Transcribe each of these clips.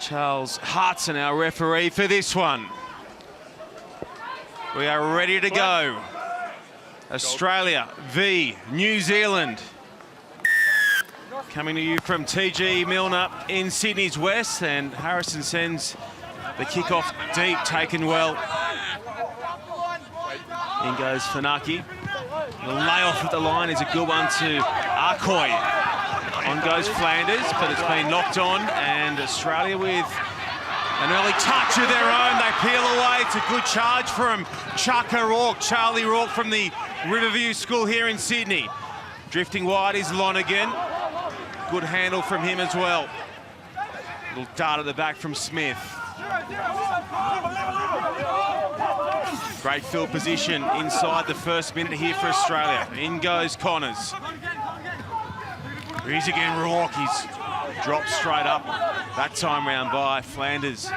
Charles Hartson, our referee for this one. We are ready to go. Australia v New Zealand. Coming to you from TG Millner in Sydney's West, and Harrison sends the kickoff deep, taken well. In goes Funaki. The layoff at the line is a good one to Arcoy. On goes Flanders, but it's been knocked on, and Australia with an early touch of their own. They peel away. It's a good charge from Chuck O'Rourke, Charlie Rourke from the Riverview School here in Sydney. Drifting wide is Lonergan. Good handle from him as well. Little dart at the back from Smith. Great field position inside the first minute here for Australia. In goes Connors. Here's again Rourke. He's dropped straight up that time round by Flanders.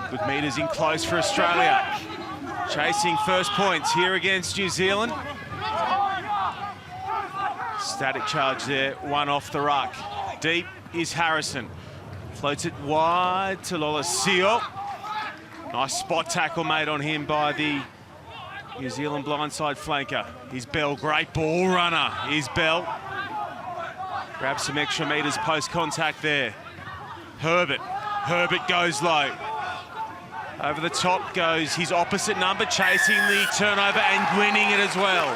Good metres in close for Australia. Chasing first points here against New Zealand. Static charge there, one off the ruck. Deep is Harrison. Floats it wide to Lolosio. Nice spot tackle made on him by the New Zealand blindside flanker. Here's Bell, great ball runner. Here's Bell. Grabs some extra metres post-contact there. Herbert goes low. Over the top goes his opposite number, chasing the turnover and winning it as well.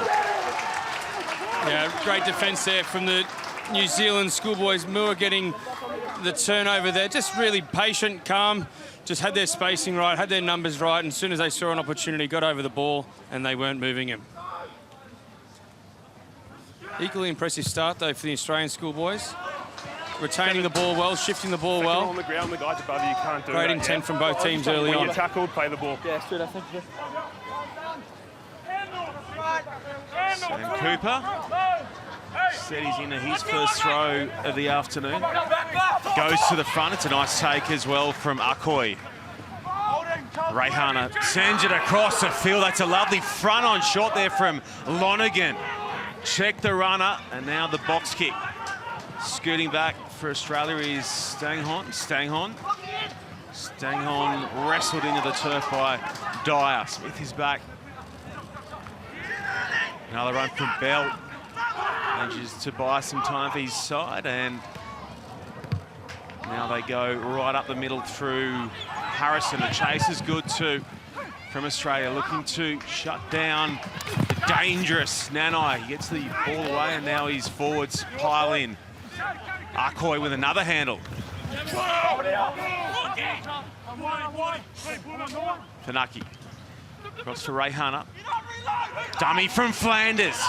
Yeah, great defence there from the New Zealand Schoolboys. Moore getting the turnover there. Just really patient, calm, just had their spacing right, had their numbers right, and as soon as they saw an opportunity, got over the ball, and they weren't moving him. Equally impressive start, though, for the Australian Schoolboys. Retaining the ball well, shifting the ball well. On the ground, the guys above you can't do Great that, intent from both teams early when on. When you're tackled, play the ball. Yeah, straight, I think. Sam Cooper said he's in his first throw of the afternoon. Goes to the front. It's a nice take as well from Arcoy. Rehana sends it across the field. That's a lovely front-on shot there from Lonergan. Check the runner, and now the box kick. Scooting back for Australia is Stanghon wrestled into the turf by Dyer. Smith is back. Another run from Bell. Manages to buy some time for his side, and now they go right up the middle through Harrison. The chase is good too from Australia, looking to shut down the dangerous Nanai. He gets the ball away, and now his forwards pile in. Arcoy with another handle. Funaki. Cross to Rehana. Dummy from Flanders.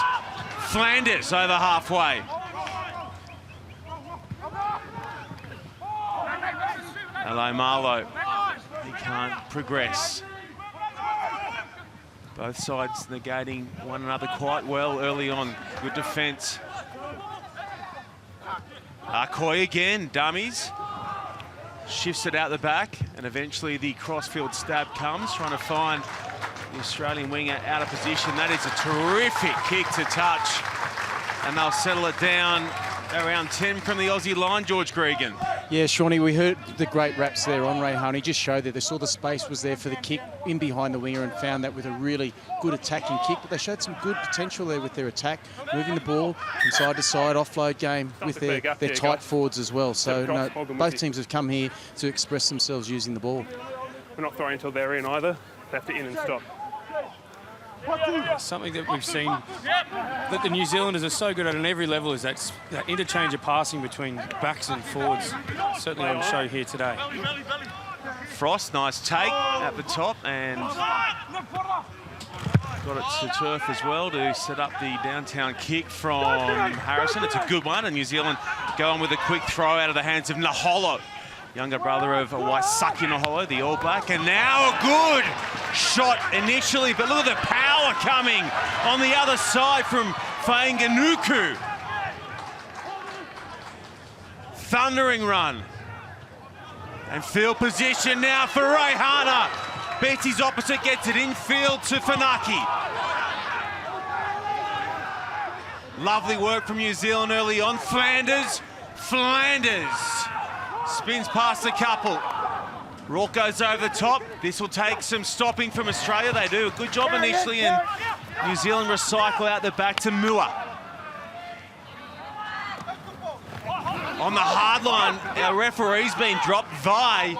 Flanders over halfway. Hello, Marlowe. He can't progress. Both sides negating one another quite well early on. Good defence. Arcoy again, dummies. Shifts it out the back, and eventually the crossfield stab comes, trying to find the Australian winger out of position. That is a terrific kick to touch, and they'll settle it down around 10 from the Aussie line, George Gregan. Yeah, Shawnee, we heard the great raps there on Rehana. He just showed that they saw the space was there for the kick in behind the winger and found that with a really good attacking kick. But they showed some good potential there with their attack, moving the ball from side to side, offload game with their tight forwards as well. So no, both teams have come here to express themselves using the ball. We're not throwing until they're in either. They have to in and stop. Something that we've seen that the New Zealanders are so good at on every level is that interchange of passing between backs and forwards. Certainly on show here today. Frost, nice take at the top, and got it to turf as well to set up the downtown kick from Harrison. It's a good one, and New Zealand go on with a quick throw out of the hands of Naholo, younger brother of Waisaki Naholo, the All Black. And now a good shot initially, but look at the power coming on the other side from Fainganuku. Thundering run. And field position now for Rehana. Beats his opposite, gets it infield to Funaki. Lovely work from New Zealand early on. Flanders Spins past a couple. Rourke goes over the top. This will take some stopping from Australia. They do a good job initially, and New Zealand recycle out the back to Mua. On the hard line, our referee's been dropped. Vi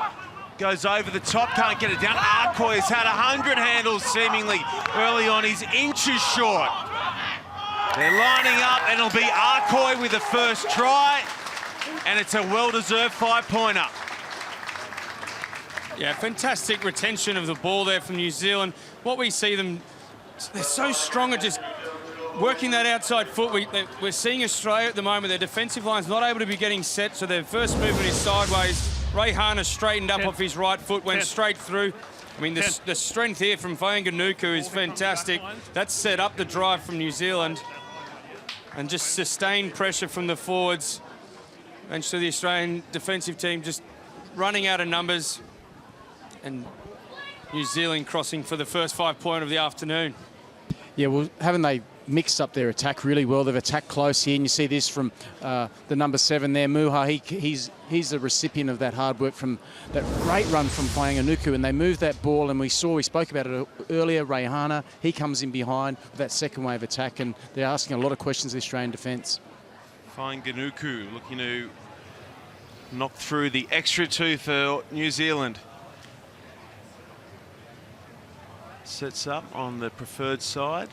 goes over the top, can't get it down. Arcoy has had 100 handles seemingly early on. He's inches short. They're lining up, and it'll be Arcoy with the first try, and it's a well-deserved 5-pointer. Yeah, fantastic retention of the ball there from New Zealand. What we see them, they're so strong at just working that outside foot. We're seeing Australia at the moment, their defensive line's not able to be getting set, so their first movement is sideways. Reihana straightened up off his right foot, went straight through. I mean, the strength here from Fainganuku is fantastic. That's set up the drive from New Zealand. And just sustained pressure from the forwards. And so the Australian defensive team just running out of numbers. And New Zealand crossing for the first 5-pointer of the afternoon. Yeah, well, haven't they mixed up their attack really well? They've attacked close here, and you see this from the number 7 there, Muha. He's the recipient of that hard work from that great run from Fainganuku, and they moved that ball, and we spoke about it earlier, Reihana, he comes in behind with that second wave attack, and they're asking a lot of questions of the Australian defence. Fainganuku looking to knock through the extra 2 for New Zealand. Sets up on the preferred side.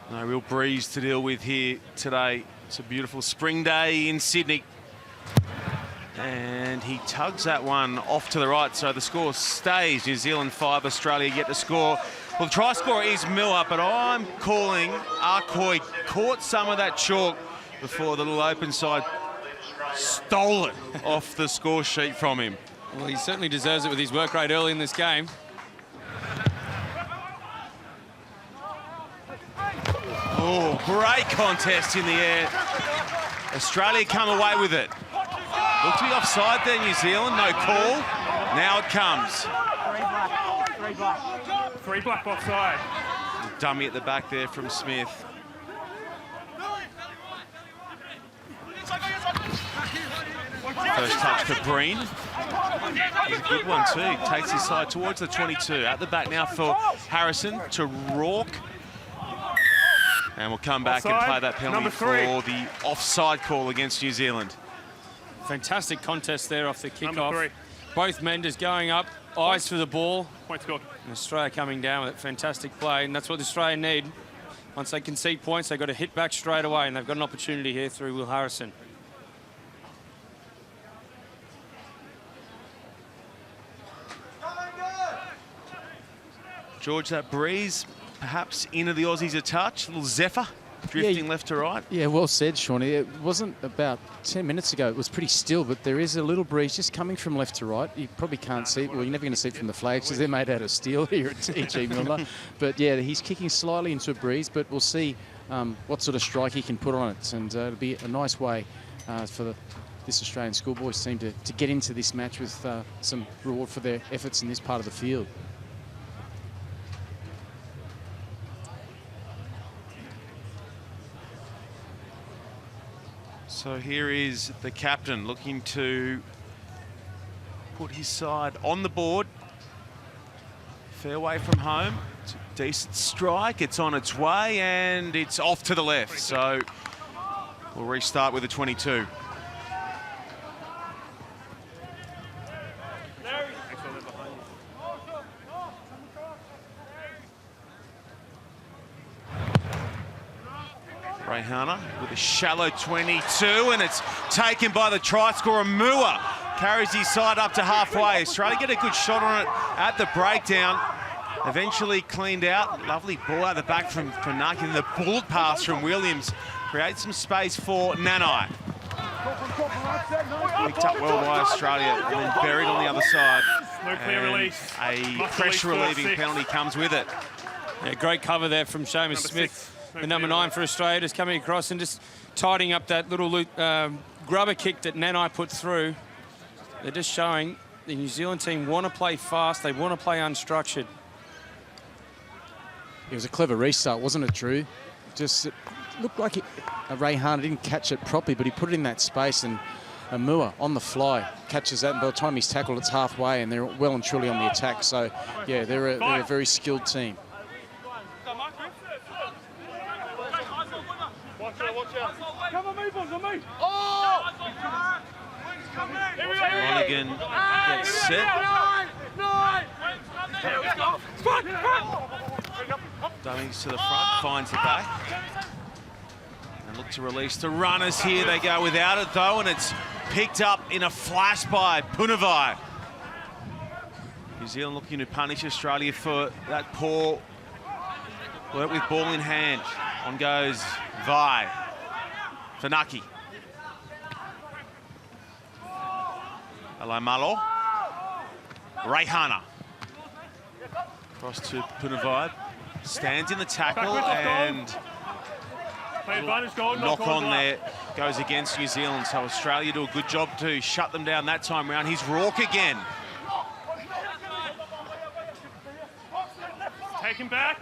No real breeze to deal with here today. It's a beautiful spring day in Sydney. And he tugs that one off to the right, so the score stays. New Zealand 5, Australia yet to score. Well, the try scorer is Miller, but I'm calling Arcoy caught some of that chalk before the little open side stole it off the score sheet from him. Well, he certainly deserves it with his work rate early in this game. Oh, great contest in the air. Australia come away with it. Looked to be offside there, New Zealand, no call. Now it comes. Three black offside. Dummy at the back there from Smith. First touch for Breen. He's a good one too. Takes his side towards the 22. At the back now for Harrison to Rourke. And we'll come back and play that penalty for the offside call against New Zealand. Fantastic contest there off the kickoff. Both Menders going up, eyes for the ball. Point scored. And Australia coming down with it. Fantastic play, and that's what Australia need. Once they concede points, they've got to hit back straight away, and they've got an opportunity here through Will Harrison. George, that breeze perhaps into the Aussies a touch, a little zephyr drifting left to right. Yeah, well said, Shawnee. It wasn't about 10 minutes ago. It was pretty still, but there is a little breeze just coming from left to right. You probably can't see it. Well, you're never going to see it from the flags because they're made out of steel here at E.G. Millner. But yeah, he's kicking slightly into a breeze, but we'll see what sort of strike he can put on it. And it'll be a nice way for this Australian Schoolboys team to get into this match with some reward for their efforts in this part of the field. So here is the captain looking to put his side on the board. Fairway from home. It's a decent strike. It's on its way and it's off to the left. So we'll restart with the 22. Reihana with a shallow 22, and it's taken by the try scorer. Mua carries his side up to halfway. Australia get a good shot on it at the breakdown. Eventually cleaned out. Lovely ball out the back from Naki. And the bullet pass from Williams creates some space for Nanai. Picked up well by Australia and then buried on the other side. No clear release. A pressure relieving penalty comes with it. Yeah, great cover there from Seamus Smith. The number 9 for Australia, just coming across and just tidying up that little grubber kick that Nanai put through. They're just showing the New Zealand team want to play fast. They want to play unstructured. It was a clever restart, wasn't it, Drew? Just looked like Rehan didn't catch it properly, but he put it in that space, and Mua on the fly catches that, and by the time he's tackled, it's halfway, and they're well and truly on the attack. So, yeah, they're a very skilled team. Monaghan gets set. Dummies to the front, finds the back. And look to release the runners here. They go without it though, and it's picked up in a flash by Punavai. New Zealand looking to punish Australia for that poor work with ball in hand. On goes Vi. Fanaki. Alaimalo. Reihana. Cross to Punavai. Stands in the tackle and knock on there goes against New Zealand. So Australia do a good job to shut them down that time round. He's Rourke again. Take him back.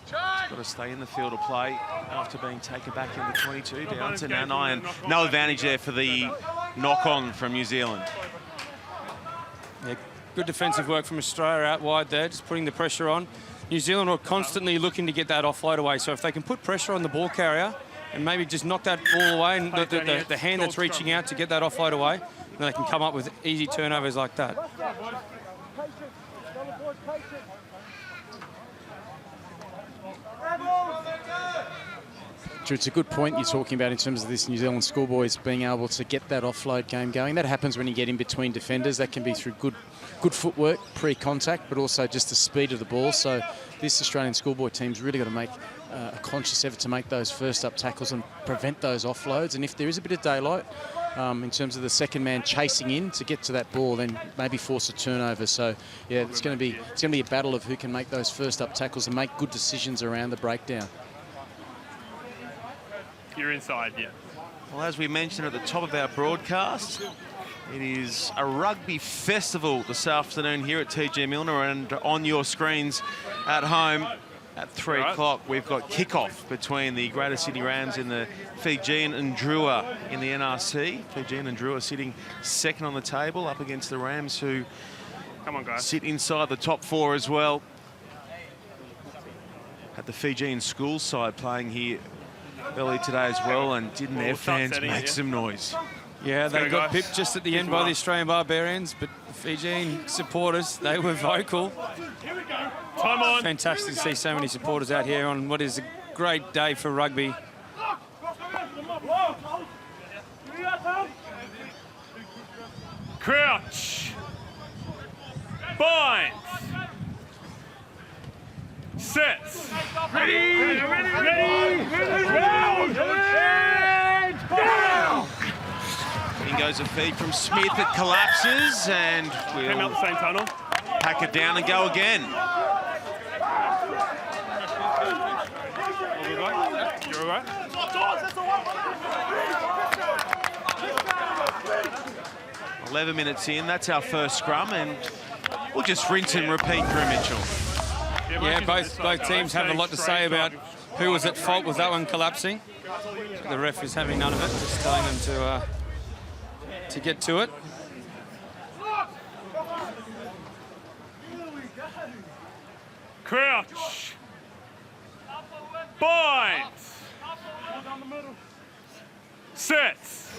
He's got to stay in the field of play after being taken back in the 22 down to Nanai, and no advantage there for the knock-on from New Zealand. Yeah, good defensive work from Australia out wide there, just putting the pressure on. New Zealand are constantly looking to get that offload away, so if they can put pressure on the ball carrier and maybe just knock that ball away, and the hand that's reaching out to get that offload away, then they can come up with easy turnovers like that. It's a good point you're talking about in terms of this New Zealand Schoolboys being able to get that offload game going. That happens when you get in between defenders. That can be through good footwork, pre-contact, but also just the speed of the ball. So this Australian Schoolboy team's really got to make a conscious effort to make those first-up tackles and prevent those offloads. And if there is a bit of daylight in terms of the second man chasing in to get to that ball, then maybe force a turnover. So yeah, it's going to be a battle of who can make those first-up tackles and make good decisions around the breakdown. You're inside, yeah. Well, as we mentioned at the top of our broadcast, it is a rugby festival this afternoon here at TG Millner, and on your screens at home at 3 o'clock, we've got kickoff between the Greater Sydney Rams and the Fijian and Drua in the NRC. Fijian and Drua sitting second on the table up against the Rams, who sit inside the top 4 as well. At the Fijian school side playing here early today as well, and didn't their fans make some noise? Yeah, they got pipped just at the end by the Australian Barbarians, but the Fijian supporters, they were vocal. Time on. Fantastic to see so many supporters out here on what is a great day for rugby. Crouch. Bind. Sets. Ready. In goes a feed from Smith. It collapses, and Came out we'll the same tunnel. pack it down and go again. You're all right? 11 minutes in, that's our first scrum, and we'll just rinse and repeat, Drew Mitchell. Yeah, both teams have a lot to say about who was at fault with that one collapsing. The ref is having none of it, just telling them to get to it. Crouch. Bind. Sets.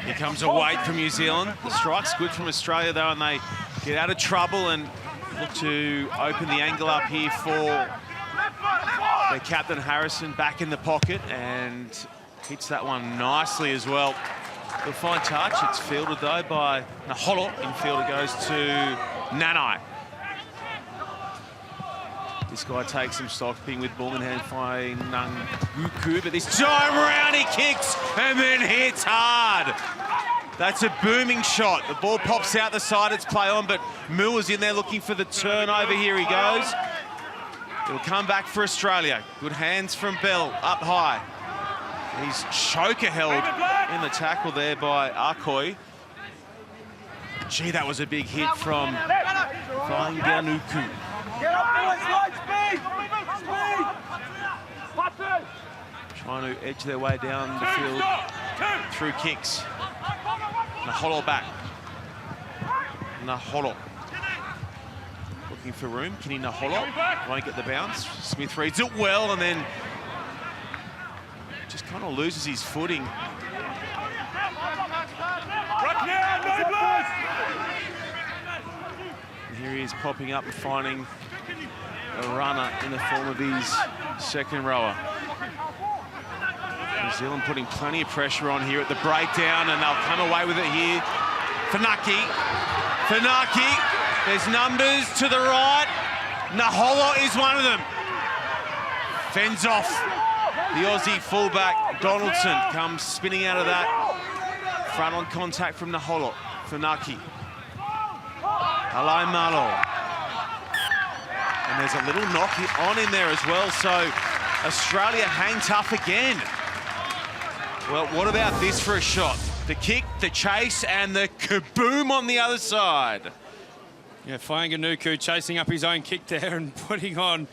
Here comes a wait from New Zealand. The strike's good from Australia, though, and they get out of trouble and look to open the angle up here for their captain, Harrison, back in the pocket, and hits that one nicely as well. A fine touch. It's fielded, though, by Naholo. Infielder goes to Nanai. This guy takes some stock, being with ball in hand by Nanguku, but this time around he kicks and then hits hard. That's a booming shot. The ball pops out the side, it's play on, but Mua's in there looking for the turnover. Here he goes. It'll come back for Australia. Good hands from Bell, up high. He's choker held in the tackle there by Akoi. Gee, that was a big hit from Fainganuku. Trying to edge their way down the field through kicks. Naholo back. Naholo. Looking for room. Kenny Naholo won't get the bounce. Smith reads it well and then just kind of loses his footing. And here he is popping up and finding a runner in the form of his second rower. New Zealand putting plenty of pressure on here at the breakdown, and they'll come away with it here. Funaki. There's numbers to the right. Naholo is one of them. Fends off the Aussie fullback. Donaldson comes spinning out of that. Front on contact from Naholo. Funaki. Alai Malo. And there's a little knock on in there as well, so Australia hang tough again. Well, what about this for a shot? The kick, the chase, and the kaboom on the other side. Yeah, Fainganuku chasing up his own kick there and putting on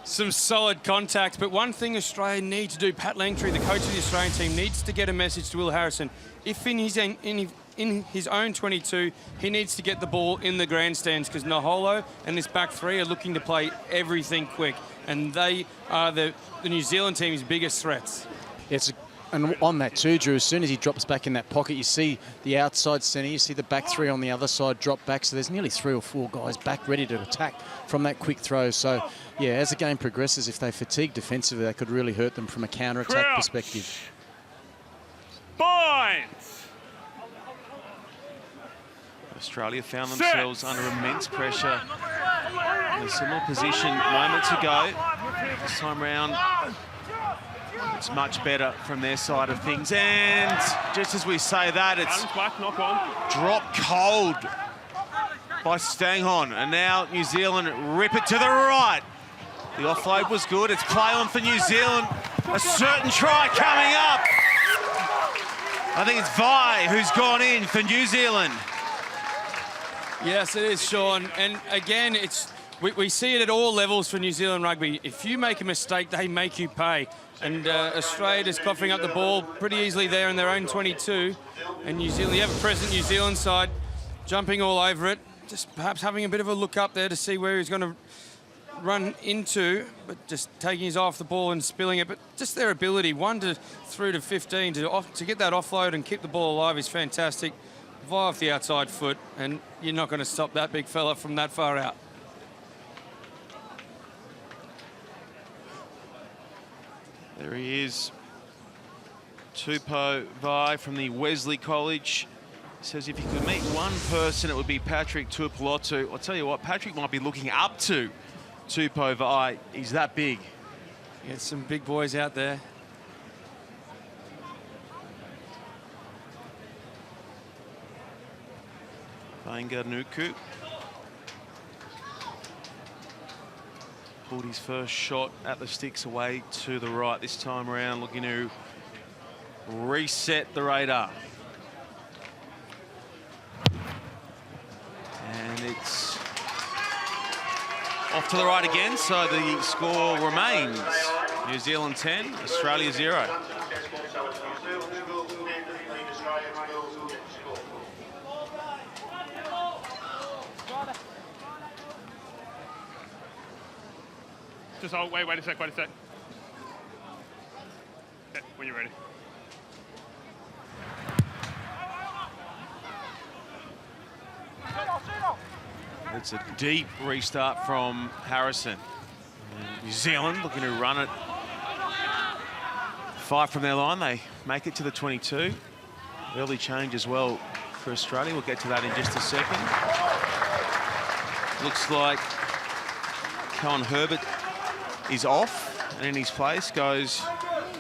some solid contact. But one thing Australia need to do, Pat Langtree, the coach of the Australian team, needs to get a message to Will Harrison. If in his own 22, he needs to get the ball in the grandstands, because Naholo and this back three are looking to play everything quick, and they are the New Zealand team's biggest threats. And on that too, Drew, as soon as he drops back in that pocket, you see the outside centre, you see the back three on the other side drop back, so there's nearly 3 or 4 guys back ready to attack from that quick throw. So, yeah, as the game progresses, if they fatigue defensively, that could really hurt them from a counter-attack perspective. Points! Australia found themselves under immense pressure in a similar position moments ago. This time round, it's much better from their side of things. And just as we say that, it's drop cold by Stanghon. And now New Zealand rip it to the right. The offload was good. It's play on for New Zealand. A certain try coming up. I think it's Vi who's gone in for New Zealand. Yes, it is, Sean. And again, we see it at all levels for New Zealand rugby. If you make a mistake, they make you pay. And Australia just coughing up the ball pretty easily there in their own 22. And New Zealand, you have a present New Zealand side jumping all over it. Just perhaps having a bit of a look up there to see where he's going to run into, but just taking his eye off the ball and spilling it. But just their ability, 1 through to 15, to get that offload and keep the ball alive is fantastic. Vi off the outside foot, and you're not going to stop that big fella from that far out. There he is. Tupou Vaa'i from the Wesley College. Says if he could meet one person, it would be Patrick Tuipulotu. I'll tell you what, Patrick might be looking up to Tupou Vaa'i. He's that big. Yeah, some big boys out there. Fainganuku pulled his first shot at the sticks away to the right this time around, looking to reset the radar. And it's off to the right again, so the score remains New Zealand 10, Australia 0. Just wait a sec. Yeah, when you're ready. It's a deep restart from Harrison. And New Zealand looking to run it 5 from their line. They make it to the 22. Early change as well for Australia. We'll get to that in just a second. Looks like Cohen Herbert is off, and in his place goes...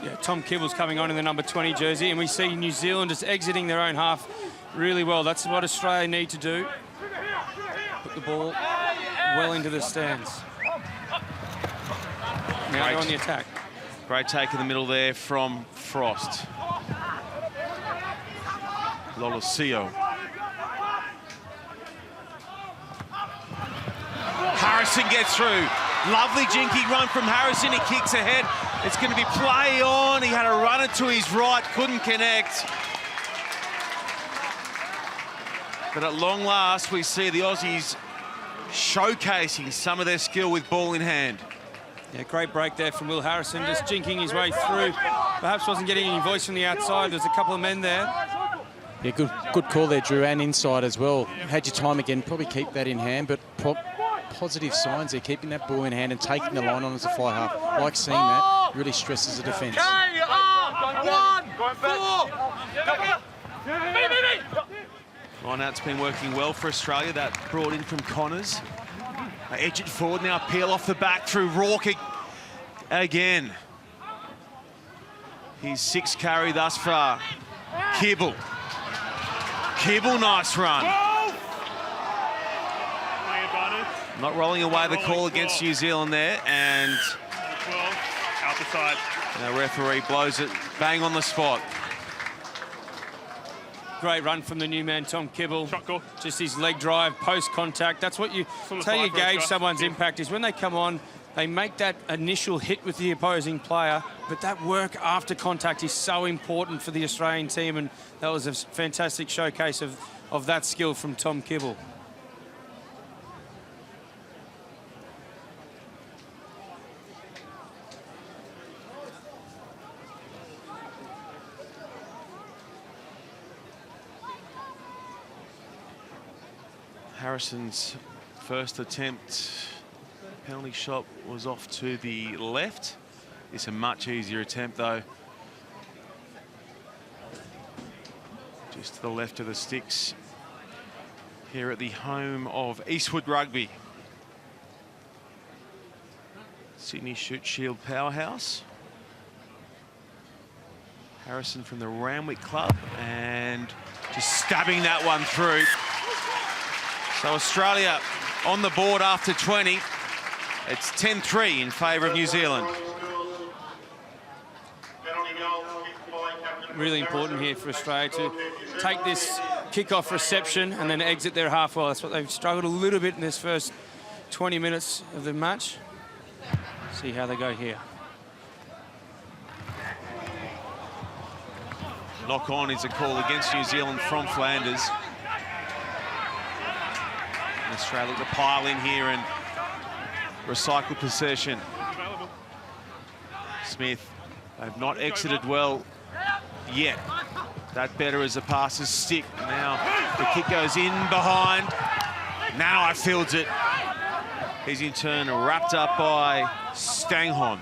Yeah, Tom Kibble's coming on in the number 20 jersey, and we see New Zealand just exiting their own half really well. That's what Australia need to do. Put the ball well into the stands. Now they're on the attack. Great take in the middle there from Frost. Lolosio. Harrison gets through. Lovely jinky run from Harrison. He kicks ahead. It's going to be play on. He had a runner to his right, couldn't connect. But at long last, we see the Aussies showcasing some of their skill with ball in hand. Yeah, great break there from Will Harrison, just jinking his way through. Perhaps wasn't getting any voice from the outside. There's a couple of men there. Yeah, good call there, Drew, and inside as well. Had your time again, probably keep that in hand, but positive signs there, keeping that ball in hand and taking the line on as a fly half. Like seeing that, really stresses the defence. Line out's been working well for Australia. That brought in from Connors. They edge it forward now, peel off the back through Rourke again. His 6th carry thus far. Kibble, nice run. Not rolling away the call against New Zealand there, and 12, out the side. The referee blows it bang on the spot. Great run from the new man, Tom Kibble. Shot call. Just his leg drive, post-contact. That's what you tell you gauge someone's impact is when they come on, they make that initial hit with the opposing player, but that work after contact is so important for the Australian team, and that was a fantastic showcase of that skill from Tom Kibble. Harrison's first attempt, penalty shot was off to the left. It's a much easier attempt though. Just to the left of the sticks here at the home of Eastwood Rugby. Sydney Shute Shield powerhouse. Harrison from the Randwick Club and just stabbing that one through. So Australia on the board after 20. It's 10-3 in favour of New Zealand. Really important here for Australia to take this kick-off reception and then exit their half well. That's what they've struggled a little bit in this first 20 minutes of the match. See how they go here. Knock on is a call against New Zealand from Flanders. Australia look to pile in here and recycle possession. Smith, they've not exited well yet. That better as the passes stick. Now the kick goes in behind. Nanai fields it. He's in turn wrapped up by Stanghon.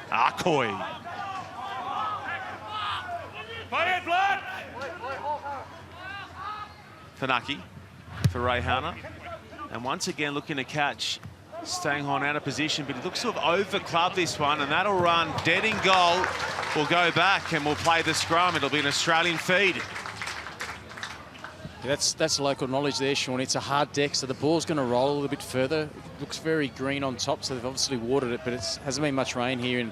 Akoi. Tanaki for Reihana. And once again looking to catch Stanghon out of position, but he looks to have over-clubbed this one, and that'll run dead in goal. We'll go back and we'll play the scrum. It'll be an Australian feed. Yeah, that's local knowledge there, Sean. It's a hard deck, so the ball's going to roll a little bit further. It looks very green on top, so they've obviously watered it, but it hasn't been much rain here in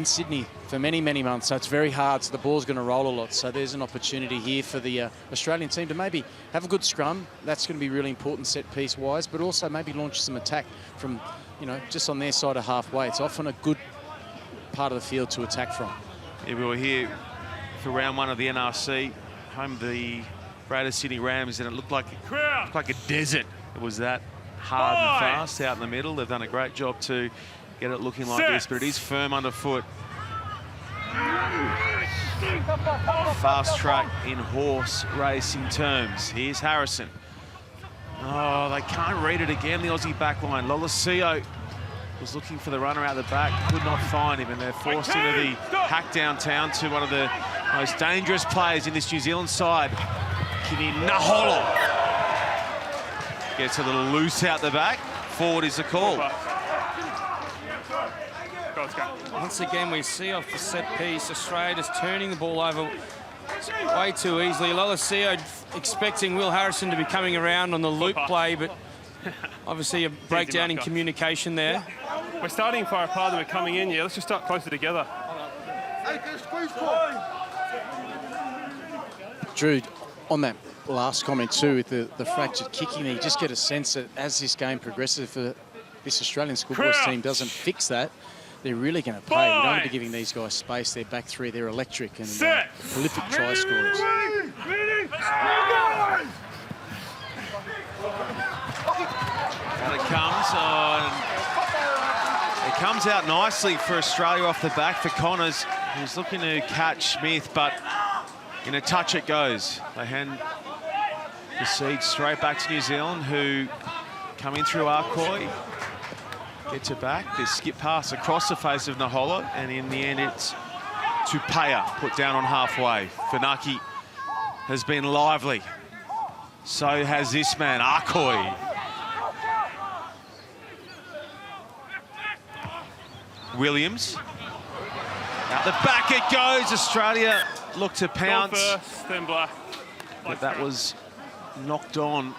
Sydney for many, many months, so it's very hard, so the ball's going to roll a lot. So there's an opportunity here for the Australian team to maybe have a good scrum. That's going to be really important set-piece wise, but also maybe launch some attack from, you know, just on their side of halfway. It's often a good part of the field to attack from. Yeah, we were here for round one of the NRC, home of the Greater Sydney Rams, and it looked like a desert. It was that hard and fast out in the middle. They've done a great job to get it looking like this, but it is firm underfoot. Fast track in horse racing terms. Here's Harrison. Oh, they can't read it again, the Aussie backline. Lolosio was looking for the runner out the back, could not find him, and they're forced into the hack downtown to one of the most dangerous players in this New Zealand side, Kini Naholo. Gets a little loose out the back. Forward is the call. Once again, we see off the set piece, Australia's turning the ball over way too easily. Lolosio expecting Will Harrison to be coming around on the loop play, but obviously a breakdown in communication there. We're starting far apart and we're coming in. Yeah, let's just start closer together. Drew, on that last comment too, with the fractured kicking, you just get a sense that as this game progresses, for this Australian Schoolboys team doesn't fix that, they're really going to pay. You don't want to be giving these guys space. They're back three. They're electric and prolific try scorers. And it comes on. It comes out nicely for Australia off the back for Connors, who's looking to catch Smith, but in a touch it goes. They hand the seed straight back to New Zealand, who come in through Arcoy. Gets it back. This skip pass across the face of Nahola, and in the end it's Tupea put down on halfway. Funaki has been lively. So has this man, Arcoy. Williams. Out the back it goes. Australia look to pounce. First, then Black. But that was knocked on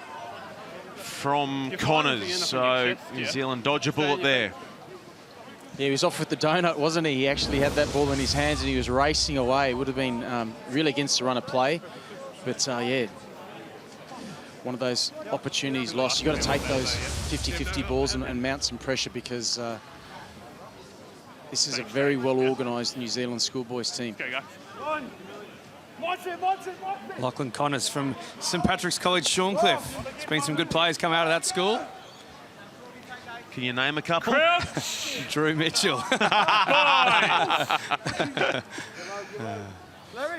from Connors, so New Zealand dodge a bullet there. Yeah, he was off with the donut, wasn't he? He actually had that ball in his hands and he was racing away. It would have been really against the run of play. But yeah, one of those opportunities lost. You've got to take those 50-50 balls and mount some pressure, because this is a very well-organised New Zealand Schoolboys team. Lachlan Connors from St Patrick's College, Shorncliffe. There's been some good players come out of that school. Can you name a couple? Drew Mitchell.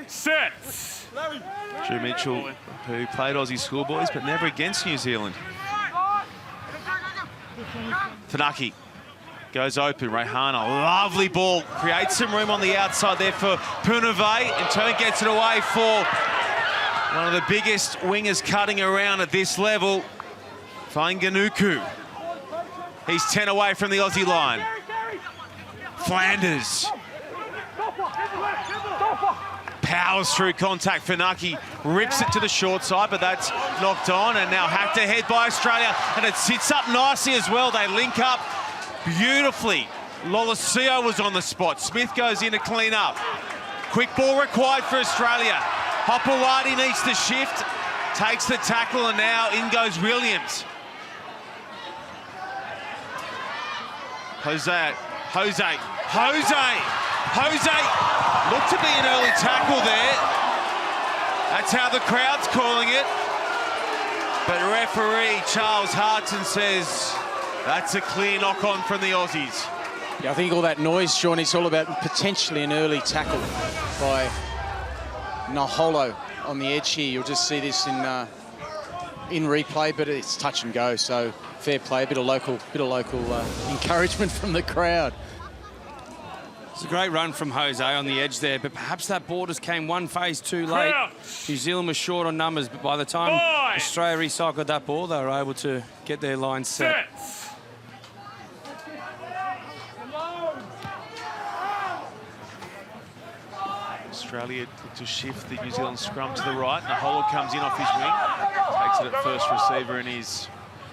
Sets. Drew Mitchell, who played Aussie Schoolboys, but never against New Zealand. Funaki goes open. Reihana, lovely ball. Creates some room on the outside there for Punave. In turn, gets it away for one of the biggest wingers cutting around at this level, Fainganuku. He's 10 away from the Aussie line. Flanders. Powers through contact. Funaki rips it to the short side, but that's knocked on, and now hacked ahead by Australia, and it sits up nicely as well. They link up beautifully. Lolosio was on the spot. Smith goes in to clean up. Quick ball required for Australia. Hopewadi needs to shift, takes the tackle, and now in goes Williams. Jose looked to be an early tackle there. That's how the crowd's calling it. But referee Charles Hartson says that's a clear knock-on from the Aussies. Yeah, I think all that noise, Sean, is all about potentially an early tackle by Naholo on the edge here. You'll just see this in replay, but it's touch and go, so fair play. A bit of local encouragement from the crowd. It's a great run from Jose on the edge there, but perhaps that ball just came one phase too late. New Zealand was short on numbers, but by the time Australia recycled that ball, they were able to get their line set. Australia to shift the New Zealand scrum to the right. Nahola comes in off his wing, takes it at first receiver, and is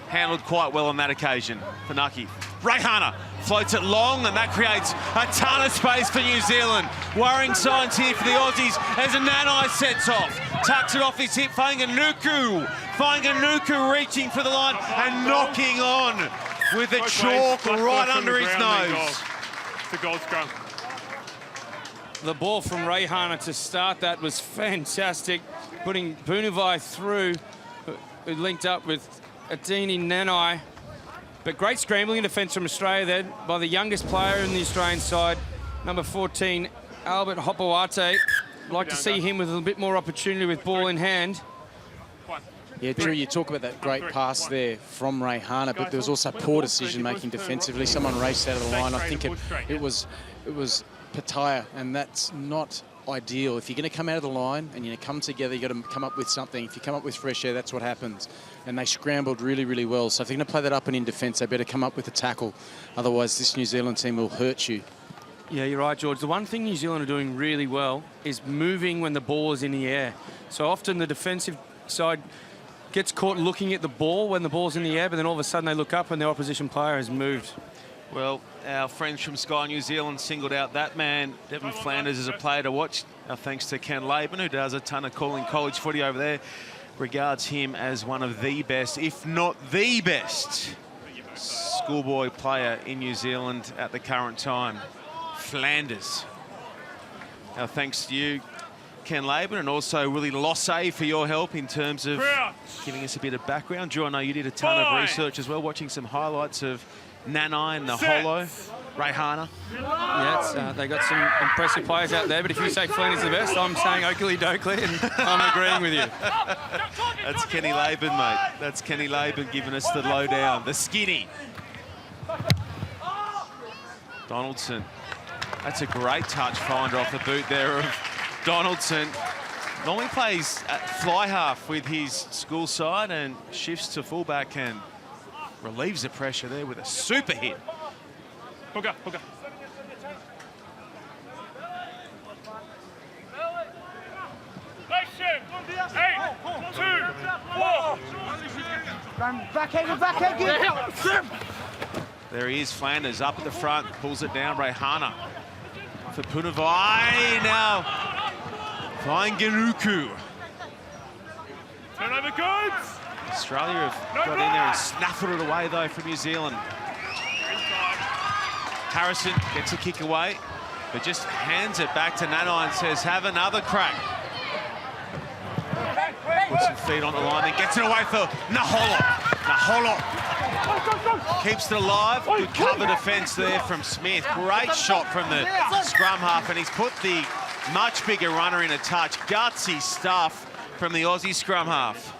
handled quite well on that occasion. Funaki. Reihana floats it long, and that creates a ton of space for New Zealand. Worrying signs here for the Aussies as a Nanai sets off. Tucks it off his hip. Fainganuku reaching for the line and knocking on with a chalk right under his nose. It's a goal scrum. The ball from Reihana to start that was fantastic, putting Punavai through, who linked up with Etene Nanai. But great scrambling defence from Australia there by the youngest player in the Australian side, number 14, Albert Hopewate. Like to see him with a little bit more opportunity with ball in hand. Yeah, Drew, you talk about that great pass there from Reihana, but there was also poor decision-making defensively. Someone raced out of the line. I think it was Pataya, and that's not ideal. If you're going to come out of the line and you're going to come together, you've got to come up with something. If you come up with fresh air, that's what happens. And they scrambled really, really well. So if they're going to play that up and in defence, they better come up with a tackle. Otherwise, this New Zealand team will hurt you. Yeah, you're right, George. The one thing New Zealand are doing really well is moving when the ball is in the air. So often the defensive side gets caught looking at the ball when the ball's in the air, but then all of a sudden they look up and their opposition player has moved. Well, our friends from Sky New Zealand singled out that man, Devon Flanders, as a player to watch. Our thanks to Ken Laban, who does a ton of calling college footy over there. Regards him as one of the best, if not the best, schoolboy player in New Zealand at the current time. Flanders. Our thanks to you, Ken Laban, and also Willie Losse for your help in terms of giving us a bit of background. Drew, I know you did a ton of research as well, watching some highlights of Nanai and the Holo, Rayhana. Yeah, they got some impressive players out there, but if you say Flanders the best, I'm saying Oakley Doakley, and I'm agreeing with you. That's Kenny Laban, mate. That's Kenny Laban giving us the lowdown. The skinny. Donaldson. That's a great touch finder off the boot there of Donaldson. Normally plays at fly half with his school side and shifts to fullback and relieves the pressure there with a super hit. Hooker, hooker. There he is, Flanders up at the front, pulls it down, Rayhana for Punavai now. Vaingaruku. Turnover goods. Australia have got in there and snaffled it away though from New Zealand. Harrison gets a kick away, but just hands it back to Nanai and says, have another crack. Puts some feet on the line, then gets it away for Naholo. Naholo keeps it alive. Good cover defence there from Smith. Great shot from the scrum half, and he's put the much bigger runner in a touch. Gutsy stuff from the Aussie scrum half.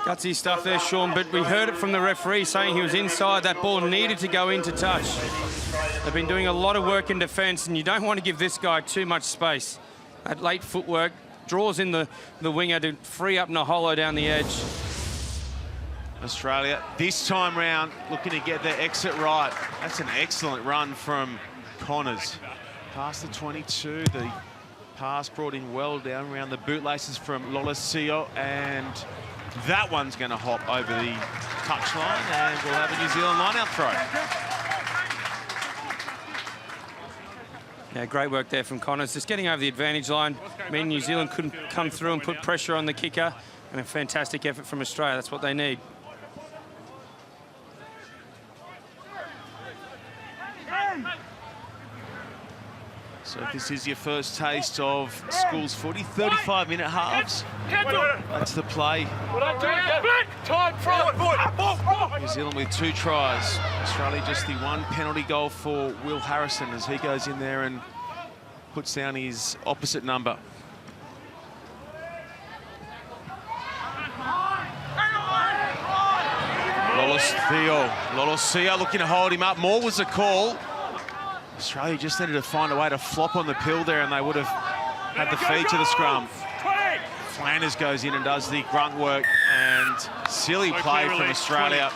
Gutsy stuff there, Sean, but we heard it from the referee saying he was inside. That ball needed to go into touch. They've been doing a lot of work in defence, and you don't want to give this guy too much space. That late footwork draws in the winger to free up Naholo down the edge. Australia, this time round, looking to get their exit right. That's an excellent run from Connors. Past the 22, the pass brought in well down around the bootlaces from Lolosio, and that one's going to hop over the touchline, and we'll have a New Zealand line-out throw. Yeah, great work there from Connors. Just getting over the advantage line. I mean, New Zealand couldn't come through and put pressure on the kicker, and a fantastic effort from Australia. That's what they need. So if this is your first taste of schools footy, 35-minute halves. That's the play. New Zealand with 2 tries. Australia just the 1 penalty goal for Will Harrison as he goes in there and puts down his opposite number. Lolosio looking to hold him up. More was the call. Australia just needed to find a way to flop on the pill there, and they would have had the feed to the scrum. Flanders goes in and does the grunt work, and silly play from Australia.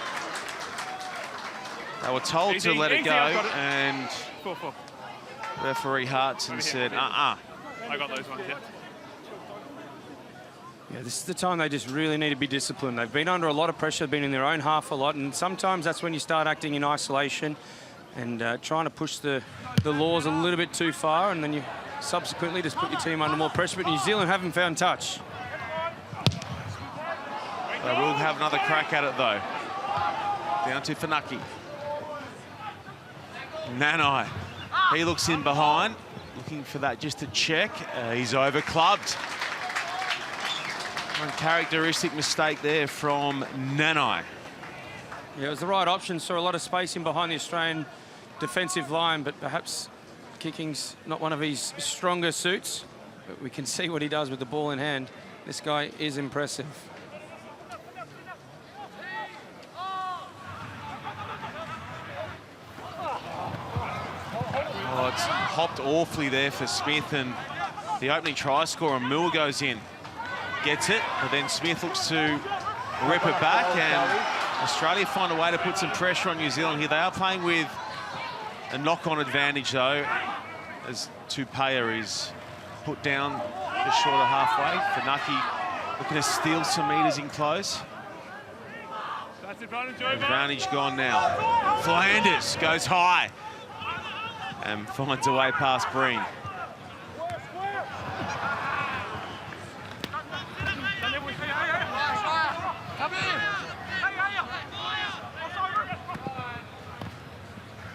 They were told to let it go, and referee Hartson said, I got those ones, yeah. Yeah, this is the time they just really need to be disciplined. They've been under a lot of pressure, been in their own half a lot, and sometimes that's when you start acting in isolation and trying to push the laws a little bit too far, and then you subsequently just put your team under more pressure. But New Zealand haven't found touch. They will have another crack at it, though. Down to Funaki. Nanai. He looks in behind, looking for that just to check. He's over-clubbed. Uncharacteristic mistake there from Nanai. Yeah, it was the right option. Saw a lot of space in behind the Australian defensive line, but perhaps kicking's not one of his stronger suits. But we can see what he does with the ball in hand. This guy is impressive. Oh, it's hopped awfully there for Smith, and the opening try scorer, Moore, goes in. Gets it, but then Smith looks to rip it back, and Australia find a way to put some pressure on New Zealand here. They are playing with a knock-on advantage, though, as Tupea is put down just short of halfway. Funaki looking to steal some metres in close. Advantage gone now. Flanders goes high and finds a way past Breen.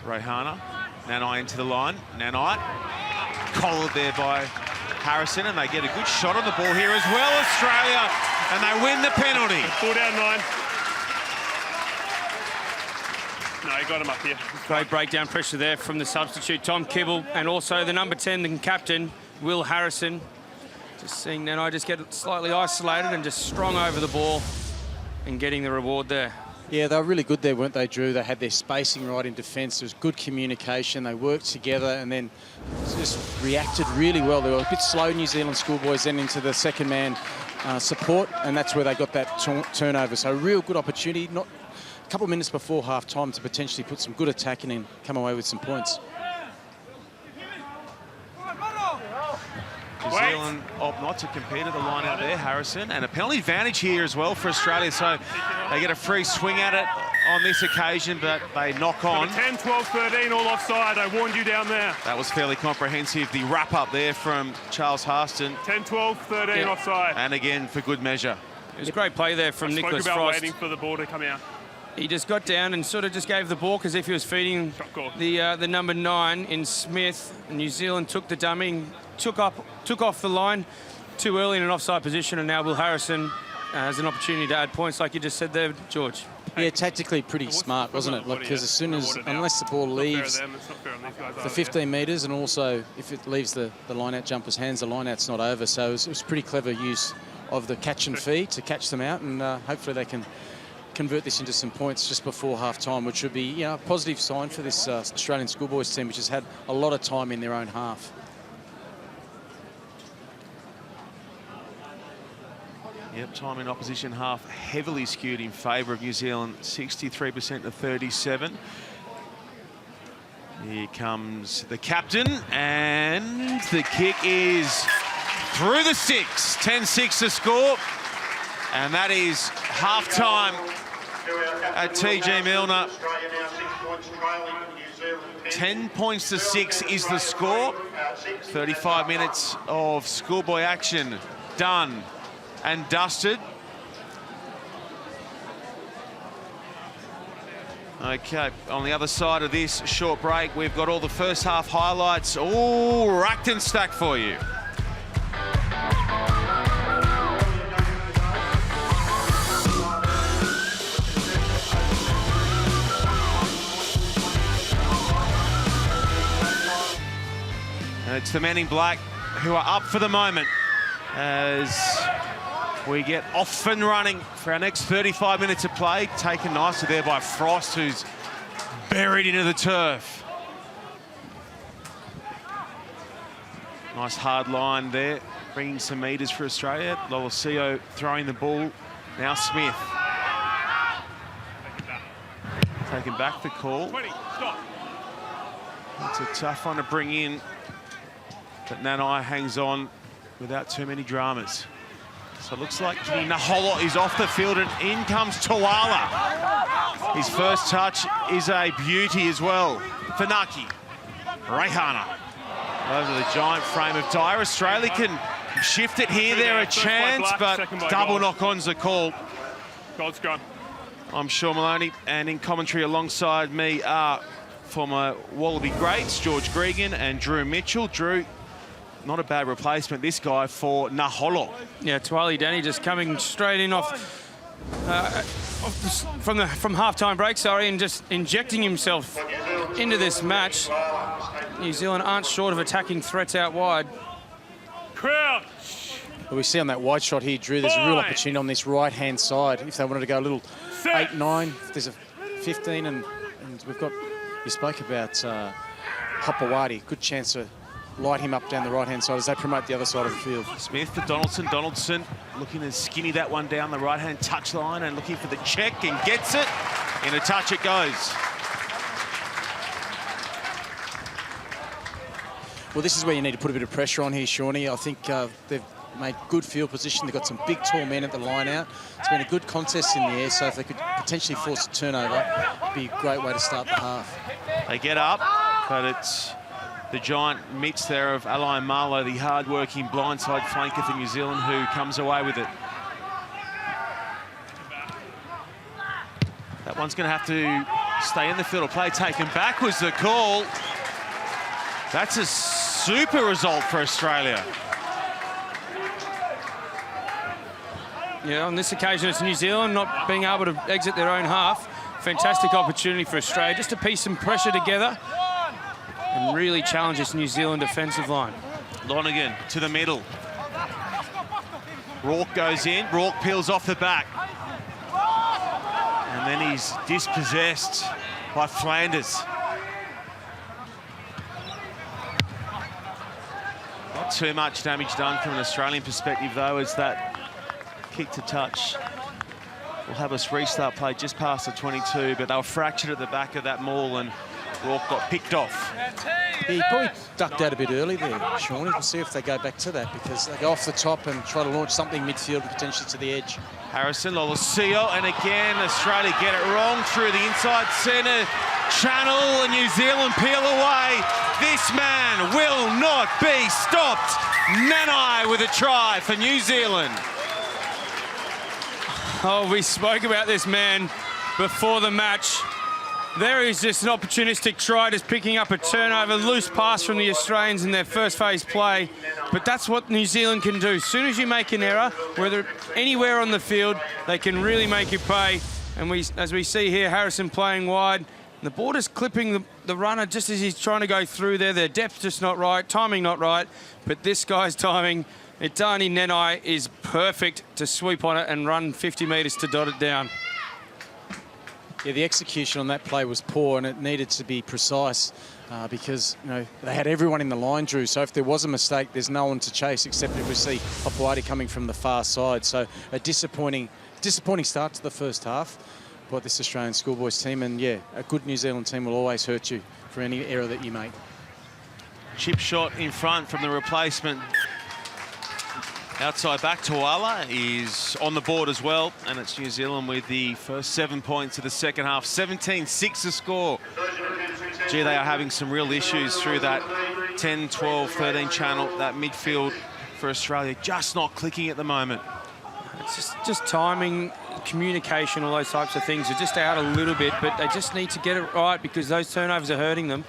Rohana, Nanai into the line. Nanai collared there by Harrison, and they get a good shot on the ball here as well, Australia, and they win the penalty. Ball down 9. No, he got him up here. Great breakdown pressure there from the substitute, Tom Kibble, and also the number 10, the captain, Will Harrison. Just seeing Nanai just get slightly isolated and just strong over the ball and getting the reward there. Yeah, they were really good there, weren't they, Drew? They had their spacing right in defence. There was good communication. They worked together and then just reacted really well. They were a bit slow, New Zealand Schoolboys, then into the second man support, and that's where they got that turnover. So a real good opportunity, not a couple of minutes before half-time, to potentially put some good attack in and come away with some points. New Zealand opt not to compete at the line out there, Harrison, and a penalty advantage here as well for Australia, so they get a free swing at it on this occasion, but they knock on. 10, 12, 13, all offside. I warned you down there. That was fairly comprehensive. The wrap-up there from Charles Harston. 10, 12, 13 offside. And again, for good measure. It was a great play there from Nicholas Spoke about Frost. waiting for the ball to come out. He just got down and sort of just gave the ball as if he was feeding the number 9 in Smith. New Zealand took the dummy and took off the line too early in an offside position, and now Will Harrison has an opportunity to add points, like you just said there, George. Yeah, tactically pretty smart, wasn't it? Because as soon as, unless the ball leaves the 15 metres, and also if it leaves the line-out jumper's hands, the line-out's not over. So it was pretty clever use of the catch and feed to catch them out, and hopefully they can convert this into some points just before half-time, which would be, a positive sign for this Australian Schoolboys team, which has had a lot of time in their own half. Yep, time in opposition half heavily skewed in favour of New Zealand, 63% to 37. Here comes the captain, and the kick is through the 6. 10-6 to score, and that is half-time at TG Millner. 10 points to 6 is the score. 35 minutes of schoolboy action done and dusted. Okay, on the other side of this short break, we've got all the first half highlights all racked and stacked for you. And it's the men in black who are up for the moment as we get off and running for our next 35 minutes of play. Taken nicely there by Frost, who's buried into the turf. Nice hard line there, bringing some metres for Australia. Lolosio throwing the ball. Now Smith. Taking back the call. It's a tough one to bring in, but Nanai hangs on without too many dramas. So it looks like Naholo is off the field, and in comes Tawala. His first touch is a beauty as well. Funaki. Rehana. Over the giant frame of Dyer. Australia can shift it here. They're a chance, but double knock-on's a call. Gold's gone. I'm Sean Maloney, and in commentary alongside me are former Wallaby greats, George Gregan and Drew Mitchell. Drew, not a bad replacement, this guy, for Naholo. Yeah, Twali Danny just coming straight in from half-time break, and just injecting himself into this match. New Zealand aren't short of attacking threats out wide. Crouch. Well, we see on that wide shot here, Drew, there's a real opportunity on this right-hand side. If they wanted to go a little 8-9, there's a 15, and we've got, you spoke about Hopewadi, good chance to light him up down the right-hand side as they promote the other side of the field. Smith to Donaldson. Donaldson looking to skinny that one down the right-hand touchline and looking for the check, and gets it. In a touch it goes. Well, this is where you need to put a bit of pressure on here, Shawnee. I think they've made good field position. They've got some big, tall men at the line out. It's been a good contest in the air, so if they could potentially force a turnover, it'd be a great way to start the half. They get up, but it's the giant mitts there of Alain Marlowe, the hard-working blindside flanker for New Zealand, who comes away with it. That one's going to have to stay in the field of play. Taken back was the call. That's a super result for Australia. Yeah, on this occasion, it's New Zealand not being able to exit their own half. Fantastic opportunity for Australia just to piece some pressure together and really challenge this New Zealand defensive line. Lonergan to the middle. Rourke goes in. Rourke peels off the back. And then he's dispossessed by Flanders. Not too much damage done from an Australian perspective, though, as that kick to touch will have us restart play just past the 22, but they were fractured at the back of that maul and Rourke got picked off. Yeah, he probably ducked out a bit early there, Sean. We'll see if they go back to that, because they go off the top and try to launch something midfield, potentially to the edge. Harrison, Lolosio, and again, Australia get it wrong through the inside centre channel, and New Zealand peel away. This man will not be stopped. Nanai with a try for New Zealand. Oh, we spoke about this man before the match. There is just an opportunistic try, just picking up a turnover, loose pass from the Australians in their first phase play. But that's what New Zealand can do. As soon as you make an error, whether anywhere on the field, they can really make you pay. And as we see here, Harrison playing wide. The border's clipping the runner just as he's trying to go through there. Their depth just not right, timing not right. But this guy's timing, Etene Nanai, is perfect to sweep on it and run 50 metres to dot it down. Yeah, the execution on that play was poor, and it needed to be precise because, you know, they had everyone in the line, Drew. So if there was a mistake, there's no one to chase except if we see Hopoate coming from the far side. So a disappointing start to the first half by this Australian Schoolboys team. And yeah, a good New Zealand team will always hurt you for any error that you make. Chip shot in front from the replacement. Outside back, Tuala is on the board as well, and it's New Zealand with the first 7 points of the second half. 17-6 the score. Gee, they are having some real issues through that 10, 12, 13 channel. That midfield for Australia just not clicking at the moment. It's just timing, communication, all those types of things are just out a little bit, but they just need to get it right because those turnovers are hurting them.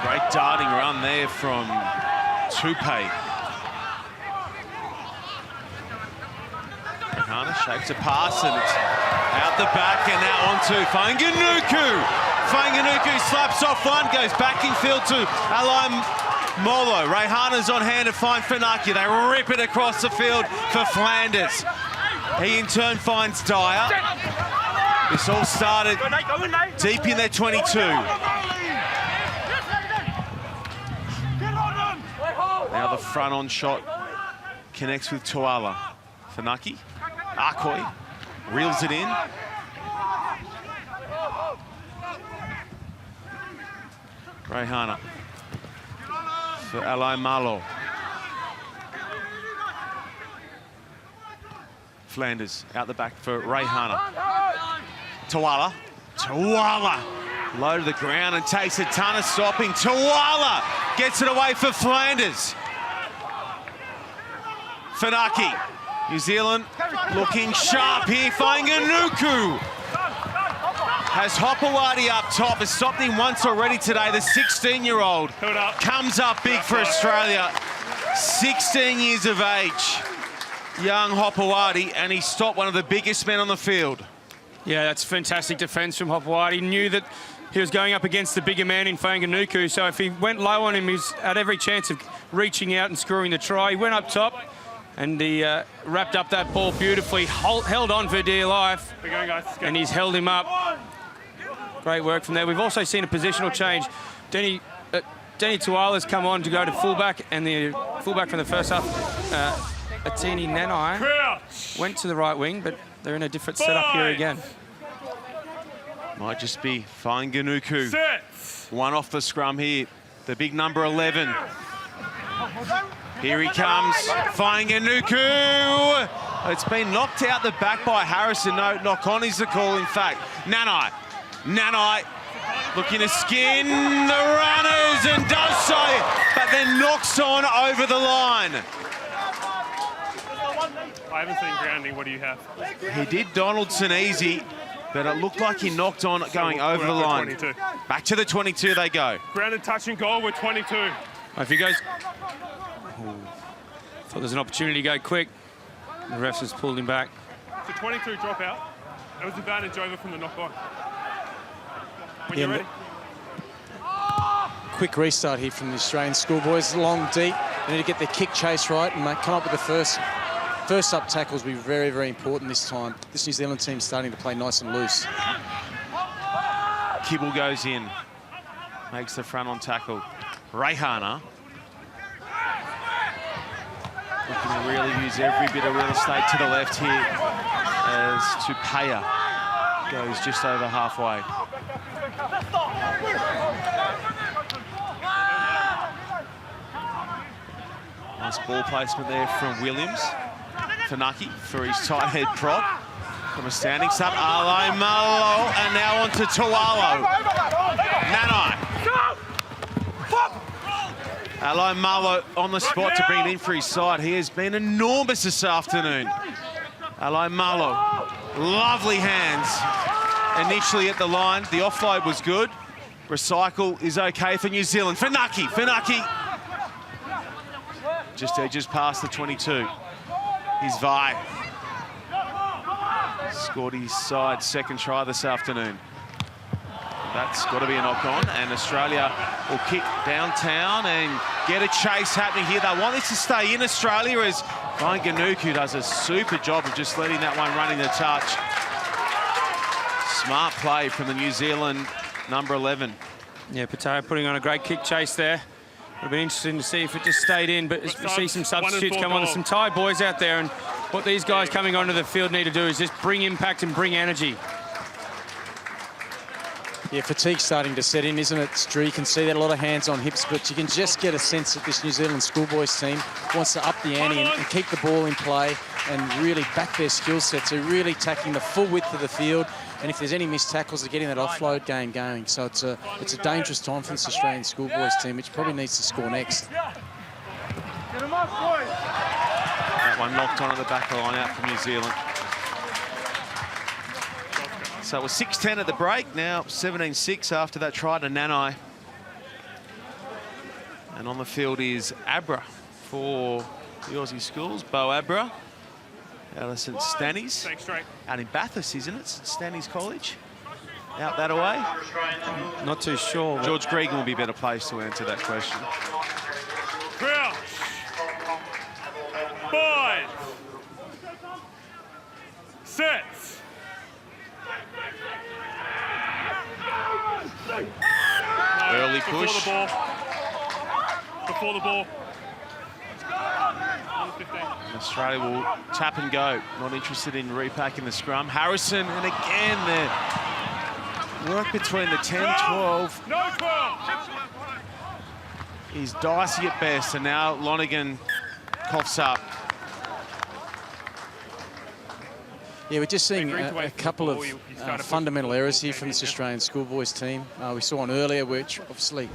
Great darting run there from Tupe. Hana shapes a pass and it's out the back and now on to Fainga'anuku. Fainga'anuku slaps off one, goes back in field to Alain Molo. Reihana's on hand to find Funaki. They rip it across the field for Flanders. He in turn finds Dyer. This all started deep in their 22. Now the front-on shot connects with Tuala. Funaki, Akoi, reels it in. Reihana for Alain Marlowe. Flanders out the back for Reihana. Tuala, low to the ground and takes a ton of stopping. Tuala gets it away for Flanders. Funaki, New Zealand looking sharp here. Fainga'anuku has Hopoate up top. Has stopped him once already today. The 16-year-old comes up big for Australia. 16 years of age, young Hopoate, and he stopped one of the biggest men on the field. Yeah, that's fantastic defence from Hopoate. He knew that he was going up against the bigger man in Fainga'anuku, so if he went low on him, he's had every chance of reaching out and scoring the try. He went up top and he wrapped up that ball beautifully, held on for dear life, and he's held him up. Great work from there. We've also seen a positional change. Denny Tuala's come on to go to fullback, and the fullback from the first half, Etene Nanai, went to the right wing, but they're in a different setup here again. Might just be Fainganuku. Set. One off the scrum here. The big number 11. Here he comes. Fainganuku. It's been knocked out the back by Harrison. No, knock on is the call, in fact. Nanai. Nanai looking to skin the runners and does so, but then knocks on over the line. I haven't seen grounding. What do you have? He did Donaldson easy, but it looked like he knocked on going over the line. 22. Back to the 22 they go. Grounded touch and goal with 22. If he goes... Thought there's an opportunity to go quick. The refs has pulled him back. So 22 drop out. That was advantage over from the knock on. When you're ready. Quick restart here from the Australian Schoolboys. Long, deep. They need to get their kick chase right and come up with the first up tackles will be very, very important this time. This New Zealand team's starting to play nice and loose. Kibble goes in. Makes the front on tackle. Reihana. Looking to really use every bit of real estate to the left here as Tupaya goes just over halfway. Nice ball placement there from Williams. Funaki for his tight head prop. From a standing start, Alai Malo, and now on to Tualo. Nanai. Alai Malo on the spot to bring it in for his side. He has been enormous this afternoon. Alai Malo, lovely hands. Initially at the line, the offload was good. Recycle is okay for New Zealand. Funaki. Just edges past the 22. Here's Vi. Scored his side second try this afternoon. That's got to be a knock-on, and Australia will kick downtown and get a chase happening here. They want this to stay in Australia as Fainganuku does a super job of just letting that one run in the touch. Smart play from the New Zealand number 11. Yeah, Pateo putting on a great kick chase there. It'll be interesting to see if it just stayed in, but as we see some substitutes come on. There's some Thai boys out there, and what these guys coming onto the field need to do is just bring impact and bring energy. Yeah, fatigue's starting to set in, isn't it, Stu? You can see that a lot of hands on hips, but you can just get a sense that this New Zealand Schoolboys team wants to up the ante and keep the ball in play and really back their skill set. So really tackling the full width of the field, and if there's any missed tackles, they're getting that offload game going. So it's a dangerous time for this Australian Schoolboys team, which probably needs to score next. That one knocked on at the back of the line out from New Zealand. So it was 6-10 at the break, now 17-6 after that try to Nanai. And on the field is Abra for the Aussie Schools, Bo Abra. Out of St Stannies. Out in Bathurst, isn't it? St Stannies College. Out that away. Not too sure. George Gregan will be a better place to answer that question. Crouch. 5. Set. Early push. Before the ball. And Australia will tap and go. Not interested in repacking the scrum. Harrison, and again the work between the 10-12. No 12. Is dicey at best, and now Lonergan coughs up. Yeah, we're just seeing a couple of fundamental errors here from this Australian Schoolboys team. We saw one earlier, which obviously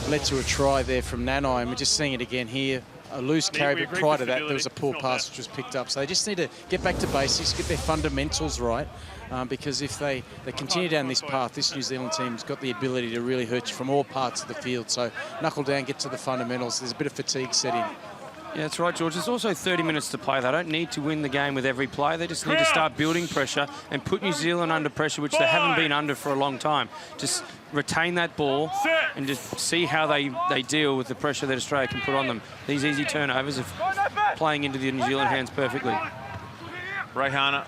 led to a try there from Nanai, and we're just seeing it again here. A loose carry, but prior to that, there was a poor pass which was picked up. So they just need to get back to basics, get their fundamentals right, because if they continue down this path, this New Zealand team's got the ability to really hurt you from all parts of the field. So knuckle down, get to the fundamentals. There's a bit of fatigue set in. Yeah, that's right, George. There's also 30 minutes to play. They don't need to win the game with every play. They just need to start building pressure and put New Zealand under pressure, which they haven't been under for a long time. Just retain that ball and just see how they deal with the pressure that Australia can put on them. These easy turnovers are playing into the New Zealand hands perfectly. Reihana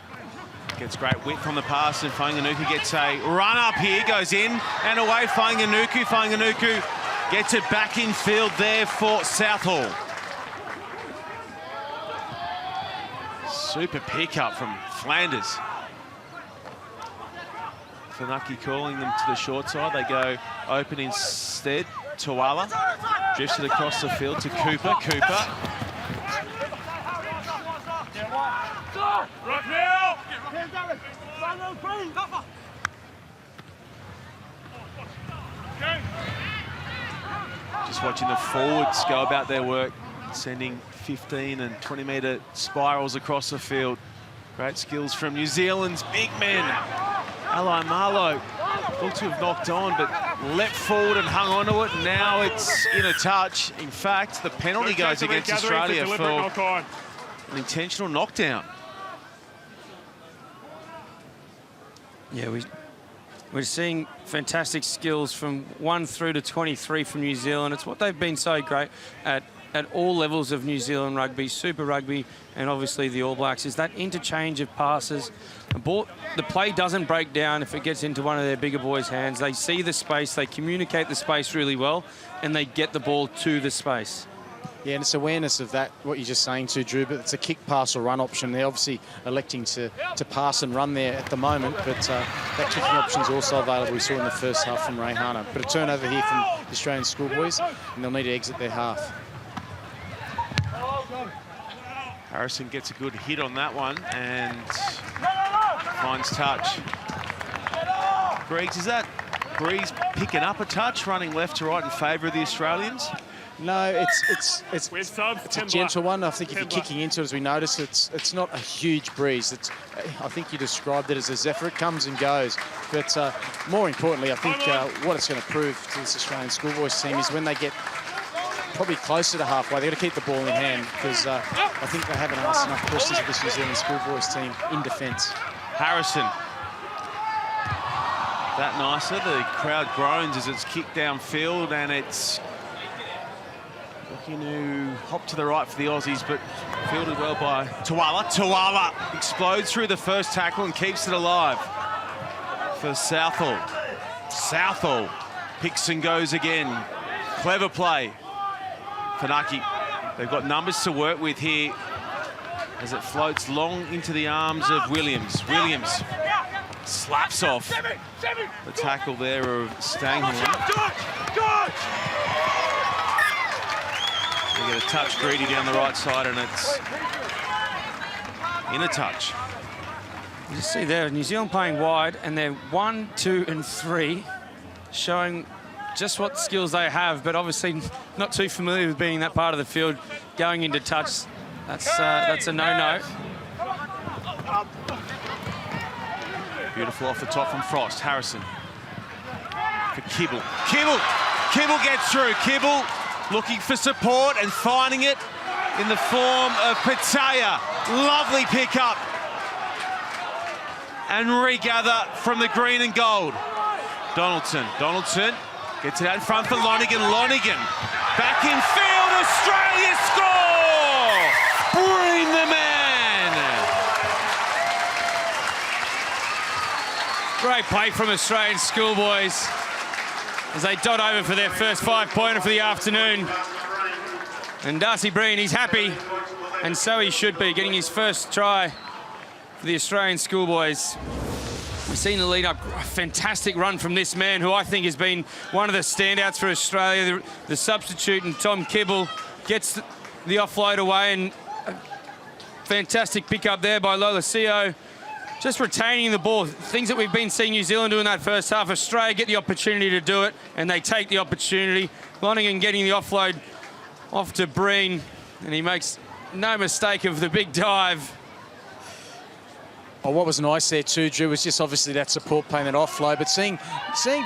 gets great width on the pass, and Fainganuku gets a run up here, goes in and away. Fainganuku gets it back in field there for Southall. Super pickup from Flanders. Funaki calling them to the short side. They go open instead. Tuala drifts it across the field to Cooper. Cooper. Just watching the forwards go about their work, sending 15 and 20-metre spirals across the field. Great skills from New Zealand's big men. Ali Marlow looked to have knocked on, but leapt forward and hung onto it. Now it's in a touch. In fact, the penalty goes against Australia for an intentional knockdown. Yeah, we're seeing fantastic skills from 1 through to 23 from New Zealand. It's what they've been so great at all levels of New Zealand rugby, Super Rugby, and obviously the All Blacks, is that interchange of passes. The play doesn't break down if it gets into one of their bigger boys' hands. They see the space, they communicate the space really well, and they get the ball to the space. Yeah, and it's awareness of that, what you're just saying too, Drew, but it's a kick, pass or run option. They're obviously electing to pass and run there at the moment, but that kicking option is also available. We saw in the first half from Reihana. But a turnover here from the Australian Schoolboys, and they'll need to exit their half. Harrison gets a good hit on that one and finds touch. Griggs, is that Breeze picking up a touch, running left to right in favour of the Australians? No, it's a gentle one. I think if you're kicking into it, as we notice, it's not a huge breeze. I think you described it as a zephyr. It comes and goes. But more importantly, I think what it's going to prove to this Australian Schoolboys team is when they get probably closer to halfway, they're going to keep the ball in hand, because I think they haven't asked enough questions of this New Zealand Schoolboys team in defence. Harrison. That nicer. The crowd groans as it's kicked downfield, and it's looking to hop to the right for the Aussies, but fielded well by Tuala. Tuala explodes through the first tackle and keeps it alive for Southall. Southall picks and goes again. Clever play. Funaki. They've got numbers to work with here as it floats long into the arms of Williams. Williams slaps off the tackle there of Stanghorn. They get a touch greedy down the right side, and it's in a touch. You just see there, New Zealand playing wide, and they're 1, 2 and 3, showing just what skills they have, but obviously not too familiar with being that part of the field, going into touch. That's a no-no. Beautiful off the top from Frost. Harrison for Kibble. Kibble gets through. Kibble looking for support and finding it in the form of Patea. Lovely pickup. And regather from the green and gold. Donaldson gets it out in front for Lonergan. Lonergan back in field. Australia score! Breen the man! Great play from Australian Schoolboys as they dot over for their first 5-pointer for the afternoon. And Darcy Breen, he's happy, and so he should be, getting his first try for the Australian Schoolboys. We've seen the lead up, a fantastic run from this man, who I think has been one of the standouts for Australia. The substitute, and Tom Kibble gets the offload away, and a fantastic pick up there by Lolosio. Just retaining the ball, things that we've been seeing New Zealand do in that first half. Australia get the opportunity to do it, and they take the opportunity. Lonergan getting the offload off to Breen, and he makes no mistake of the big dive. Oh, what was nice there too, Drew, was just obviously that support playing that offload, but seeing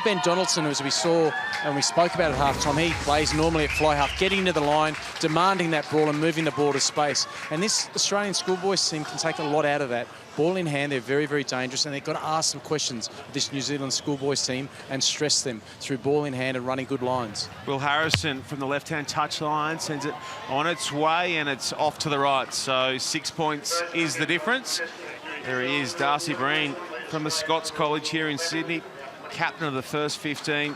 Ben Donaldson, as we saw and we spoke about at halftime, he plays normally at fly half, getting to the line, demanding that ball and moving the ball to space. And this Australian Schoolboys team can take a lot out of that. Ball in hand, they're very, very dangerous, and they've got to ask some questions of this New Zealand Schoolboys team and stress them through ball in hand and running good lines. Will Harrison from the left-hand touchline sends it on its way, and it's off to the right. So 6 points is the difference. There he is, Darcy Breen from the Scots College here in Sydney, captain of the first 15,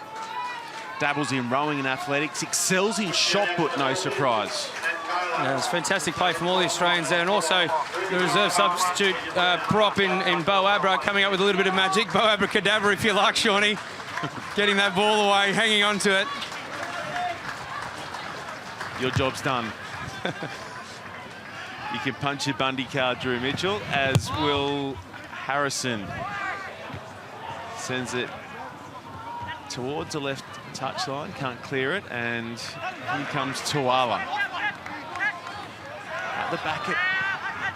dabbles in rowing and athletics, excels in shot put, no surprise. Yeah, it's fantastic play from all the Australians there, and also the reserve substitute prop in Bo Abra coming up with a little bit of magic. Bo Abracadabra, if you like, Shawnee. Getting that ball away, hanging on to it. Your job's done. You can punch your Bundy card, Drew Mitchell, as will Harrison. Sends it towards the left touchline, can't clear it, and here comes Tuala. At the back it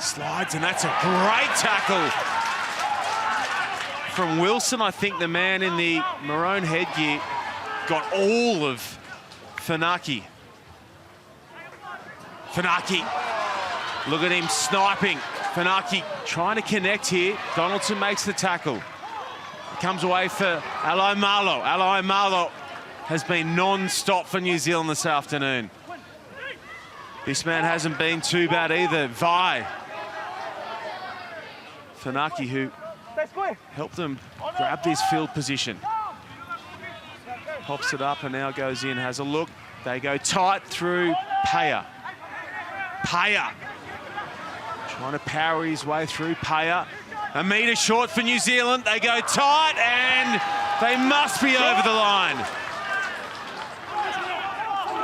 slides, and that's a great tackle from Wilson. I think the man in the maroon headgear got all of Funaki. Funaki, look at him sniping. Funaki trying to connect here. Donaldson makes the tackle. Comes away for Alai Malo. Alai Malo has been non-stop for New Zealand this afternoon. This man hasn't been too bad either. Vi. Funaki, who helped them grab this field position. Pops it up and now goes in, has a look. They go tight through Paya. Paya. Trying to power his way through Paya. A metre short for New Zealand. They go tight and they must be over the line.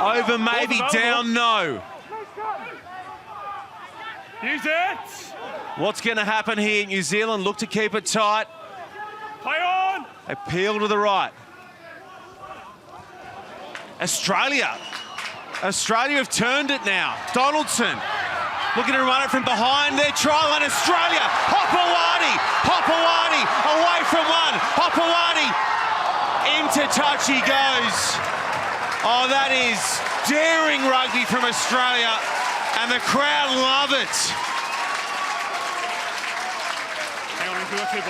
Over maybe, down no. Use it. What's going to happen here? New Zealand look to keep it tight. Play on. They peel to the right. Australia have turned it now. Donaldson looking to run it from behind their try line. Australia, Hopewadi away from one. Hopewadi into touch he goes. Oh, that is daring rugby from Australia, and the crowd love it.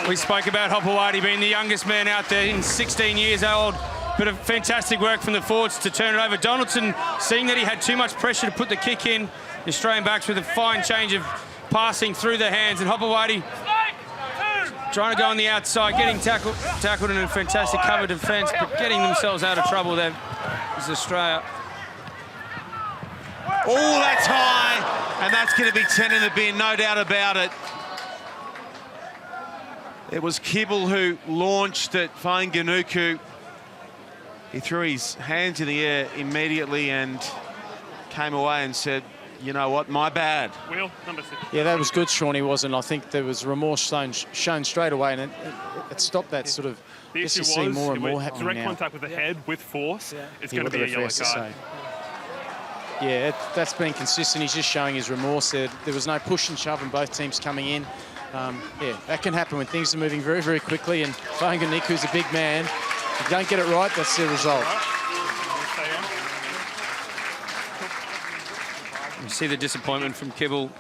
We spoke about Hopewadi being the youngest man out there, in 16 years old. Bit of fantastic work from the forwards to turn it over. Donaldson, seeing that he had too much pressure to put the kick in, the Australian backs with a fine change of passing through their hands, and Hopewadi trying to go on the outside, getting tackled in a fantastic cover defence, but getting themselves out of trouble there is Australia. Oh, that's high, and that's going to be 10 in the bin, no doubt about it. It was Kibble who launched at Fainganuku. He threw his hands in the air immediately and came away and said, you know what, my bad. Wheel, number 6. Yeah, that was good, Shawnee, wasn't. I think there was remorse shown straight away, and it stopped that sort of. The issue see more and more happening direct now. contact with the head with force. It's going to what be a the yellow referees card. say. Yeah, that's been consistent. He's just showing his remorse there. There was no push and shove and both teams coming in. Yeah, that can happen when things are moving very, very quickly, and Fainganiku's a big man. If you don't get it right, that's the result. You see the disappointment from Kibble.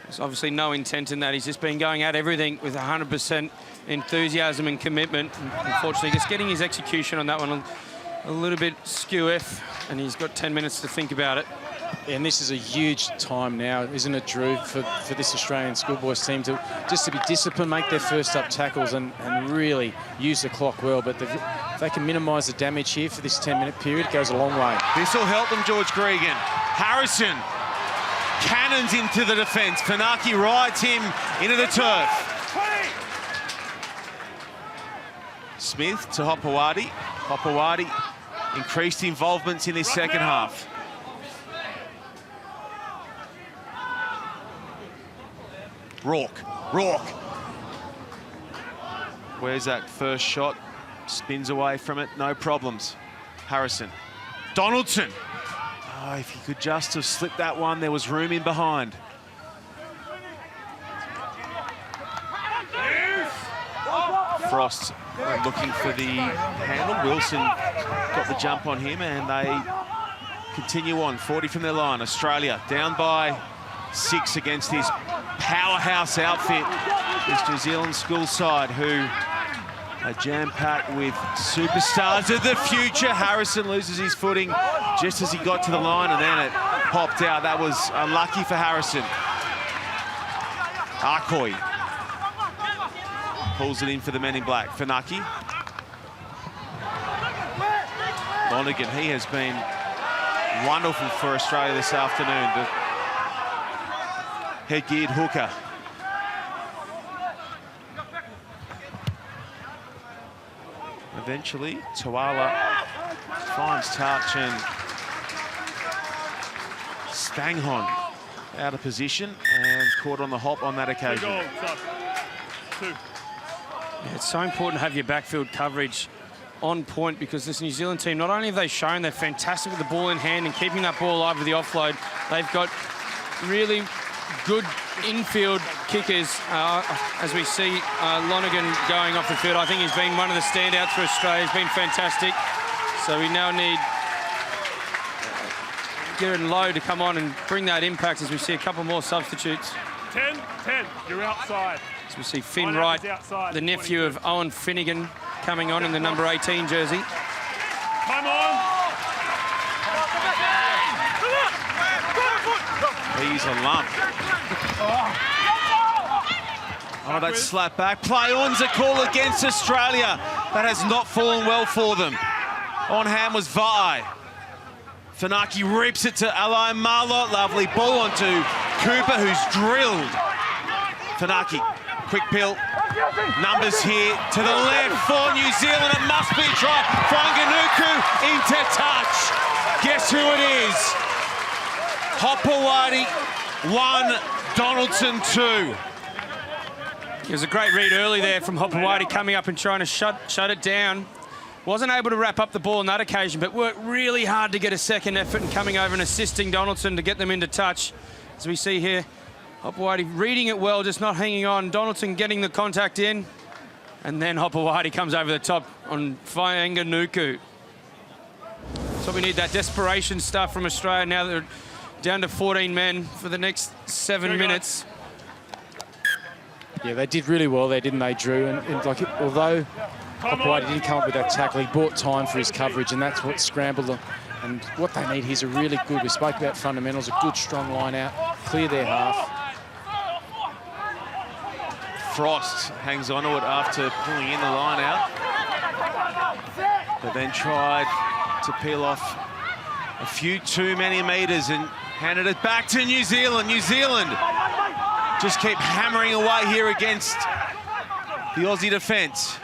There's obviously no intent in that. He's just been going at everything with 100% enthusiasm and commitment. And unfortunately, just getting his execution on that one a little bit skew-if, and he's got 10 minutes to think about it. And this is a huge time now, isn't it, Drew, for this Australian Schoolboys team to just to be disciplined, make their first up tackles and really use the clock well. But if they can minimise the damage here for this 10-minute period, it goes a long way. This will help them, George Gregan. Harrison cannons into the defence. Funaki rides him into the turf. Smith to Hopewadi. Hopewadi increased involvements in this second half. Rourke. Where's that first shot? Spins away from it, no problems. Harrison. Donaldson. Oh, if he could just have slipped that one, there was room in behind. Frost looking for the handle. Wilson got the jump on him, and they continue on. 40 from their line. Australia down by 6 against this powerhouse outfit, this New Zealand school side, who are jam-packed with superstars of the future. Harrison loses his footing just as he got to the line, and then it popped out. That was unlucky for Harrison. Arcoy pulls it in for the men in black. Funaki. Lonergan, he has been wonderful for Australia this afternoon. head-geared hooker. Eventually, Tuala finds touch and Stanghon out of position and caught on the hop on that occasion. Two. Yeah, it's so important to have your backfield coverage on point, because this New Zealand team, not only have they shown they're fantastic with the ball in hand and keeping that ball alive with the offload, they've got really good infield kickers, as we see Lonergan going off the field. I think he's been one of the standouts for Australia. He's been fantastic. So we now need Gerard Lowe to come on and bring that impact as we see a couple more substitutes. 10, you're outside. As we see Finn Wright, the nephew of Owen Finnegan, coming on in the number 18 jersey. Come on! He's a lump. Oh, that slap back. Play on's a call against Australia. That has not fallen well for them. On hand was Vai. Funaki rips it to Alain Marlot. Lovely ball onto Cooper, who's drilled. Funaki, quick pill. Numbers here to the left for New Zealand. It must be a try. Whanganuku into touch. Guess who it is? Hopewadi 1, Donaldson 2. It was a great read early there from Hopewadi, coming up and trying to shut it down. Wasn't able to wrap up the ball on that occasion, but worked really hard to get a second effort and coming over and assisting Donaldson to get them into touch. As we see here, Hopewadi reading it well, just not hanging on. Donaldson getting the contact in, and then Hopewadi comes over the top on Whanganuku. So we need that desperation stuff from Australia now that they're down to 14 men for the next 7 minutes. Yeah, they did really well there, didn't they, Drew? And like, although Hopewadi didn't come up with that tackle, he bought time for his coverage, and that's what scrambled them. And what they need, he's a really good, we spoke about fundamentals, a good, strong line out, clear their half. Frost hangs on to it after pulling in the line out, but then tried to peel off a few too many metres and handed it back to New Zealand. New Zealand just keep hammering away here against the Aussie defence.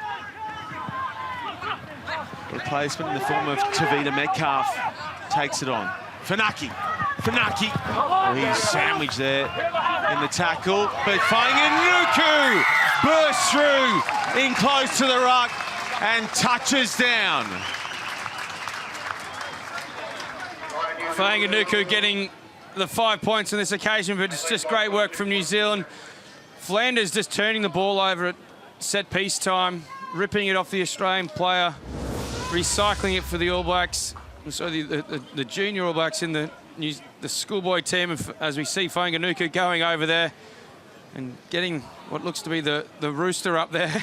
Replacement in the form of Tavita Metcalf takes it on. Funaki. Oh, he's sandwiched there in the tackle, but Whanganuku bursts through in close to the ruck and touches down. Whanganuku getting the 5 points on this occasion, but it's just great work from New Zealand. Flanders just turning the ball over at set piece time, ripping it off the Australian player, recycling it for the All Blacks, so the junior All Blacks in the schoolboy team, as we see Whanganuku going over there and getting what looks to be the rooster up there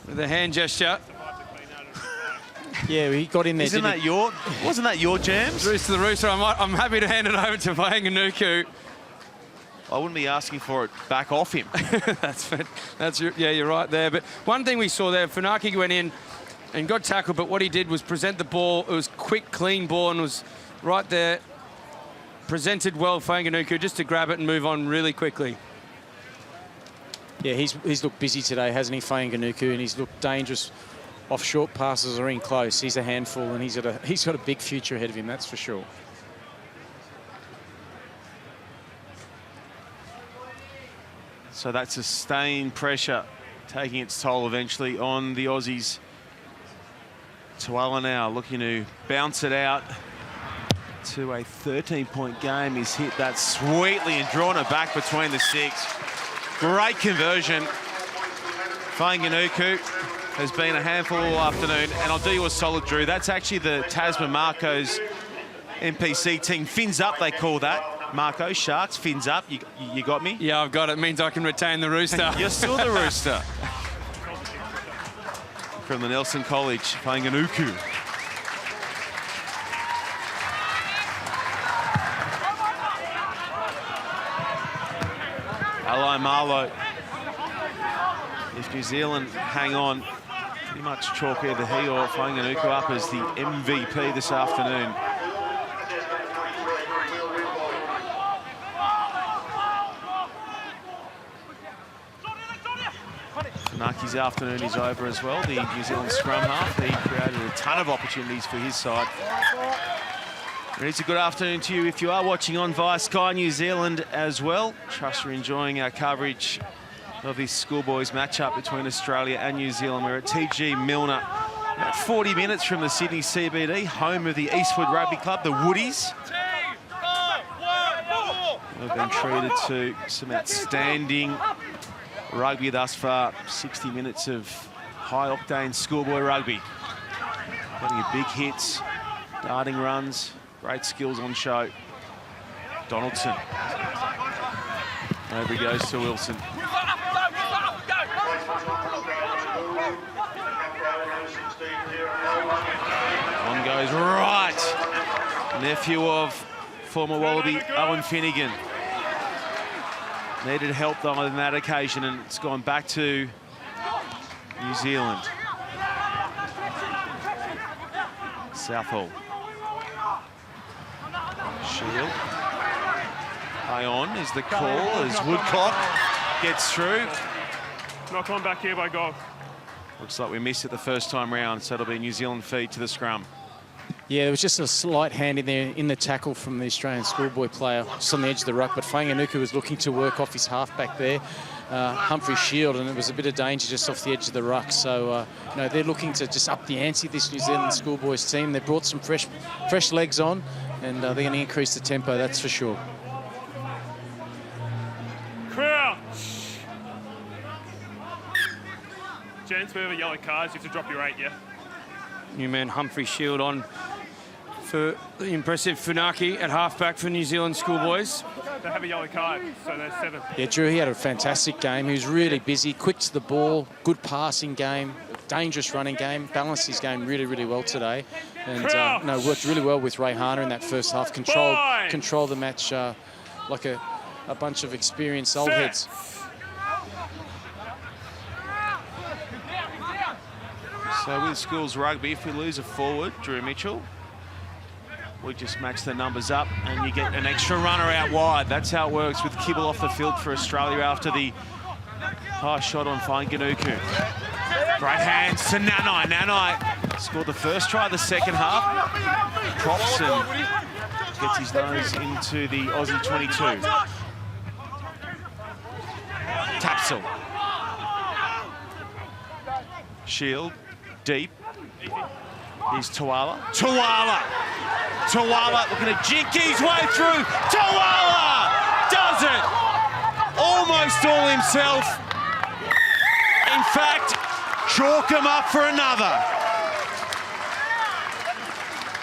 with a hand gesture. Yeah, he got in there. Wasn't that your jams? Rooster the rooster. I'm happy to hand it over to Whanganuku. I wouldn't be asking for it back off him. Yeah, you're right there. But one thing we saw there, Funaki went in and got tackled, but what he did was present the ball. It was quick, clean ball, and was right there, presented well, Whanganuku, just to grab it and move on really quickly. Yeah, he's looked busy today, hasn't he, Whanganuku, and he's looked dangerous off short passes or in close. He's a handful, and he's got a big future ahead of him, that's for sure. So that sustained pressure taking its toll eventually on the Aussies. Tuala now looking to bounce it out to a 13-point game. He's hit that sweetly and drawn it back between the six. Great conversion. Whanganuku has been a handful all afternoon, and I'll do you a solid, Drew. That's actually the Tasman Marco's NPC team. Fins up, they call that. Marco, Sharks, fins up. You got me? Yeah, I've got it. It means I can retain the rooster. You're still the rooster. From the Nelson College, Whanganuku. Alain Marlot. If New Zealand hang on, pretty much chalk either he or Whanganuku up as the MVP this afternoon. Funaki's afternoon is over as well, the New Zealand scrum half. He created a ton of opportunities for his side. And it's a good afternoon to you if you are watching on via Sky New Zealand as well. Trust you're enjoying our coverage of this Schoolboys matchup between Australia and New Zealand. We're at TG Millner, about 40 minutes from the Sydney CBD, home of the Eastwood Rugby Club, the Woodies. We've been treated to some outstanding rugby thus far. 60 minutes of high-octane schoolboy rugby. Getting your big hits, darting runs, great skills on show. Donaldson. Over he goes to Wilson. On goes right. Nephew of former Wallaby Owen Finnegan. Needed help though on that occasion, and it's gone back to New Zealand. Southall. Shield. Play on is the call as Woodcock gets through. Knock on back here by goal. Looks like we missed it the first time round, so it'll be New Zealand feed to the scrum. Yeah, there was just a slight hand in there in the tackle from the Australian schoolboy player, just on the edge of the ruck, but Whanganuku was looking to work off his halfback there, Humphrey Shield, and it was a bit of danger just off the edge of the ruck. So, you know, they're looking to just up the ante, this New Zealand schoolboys team. They brought some fresh legs on, and they're going to increase the tempo, that's for sure. Crouch! Gents, we have a yellow card. You have to drop your 8, yeah? New man Humphrey Shield on for the impressive Funaki at halfback for New Zealand schoolboys. They have a yellow card, so they're 7. Yeah, Drew, he had a fantastic game. He was really busy, quick to the ball, good passing game, dangerous running game, balanced his game really, really well today. And no, worked really well with Ray Harner in that first half, controlled the match like a bunch of experienced old heads. So with schools rugby, if we lose a forward, Drew Mitchell, we just match the numbers up and you get an extra runner out wide. That's how it works with Kibble off the field for Australia after the high shot on Whanganuku. Great hands to Nanai. Nanai scored the first try of the second half. Props and gets his nose into the Aussie 22. Tapsel. Shield. Deep. Here's Tuala. Tuala looking to jink his way through. Tuala does it. Almost all himself. In fact, chalk him up for another.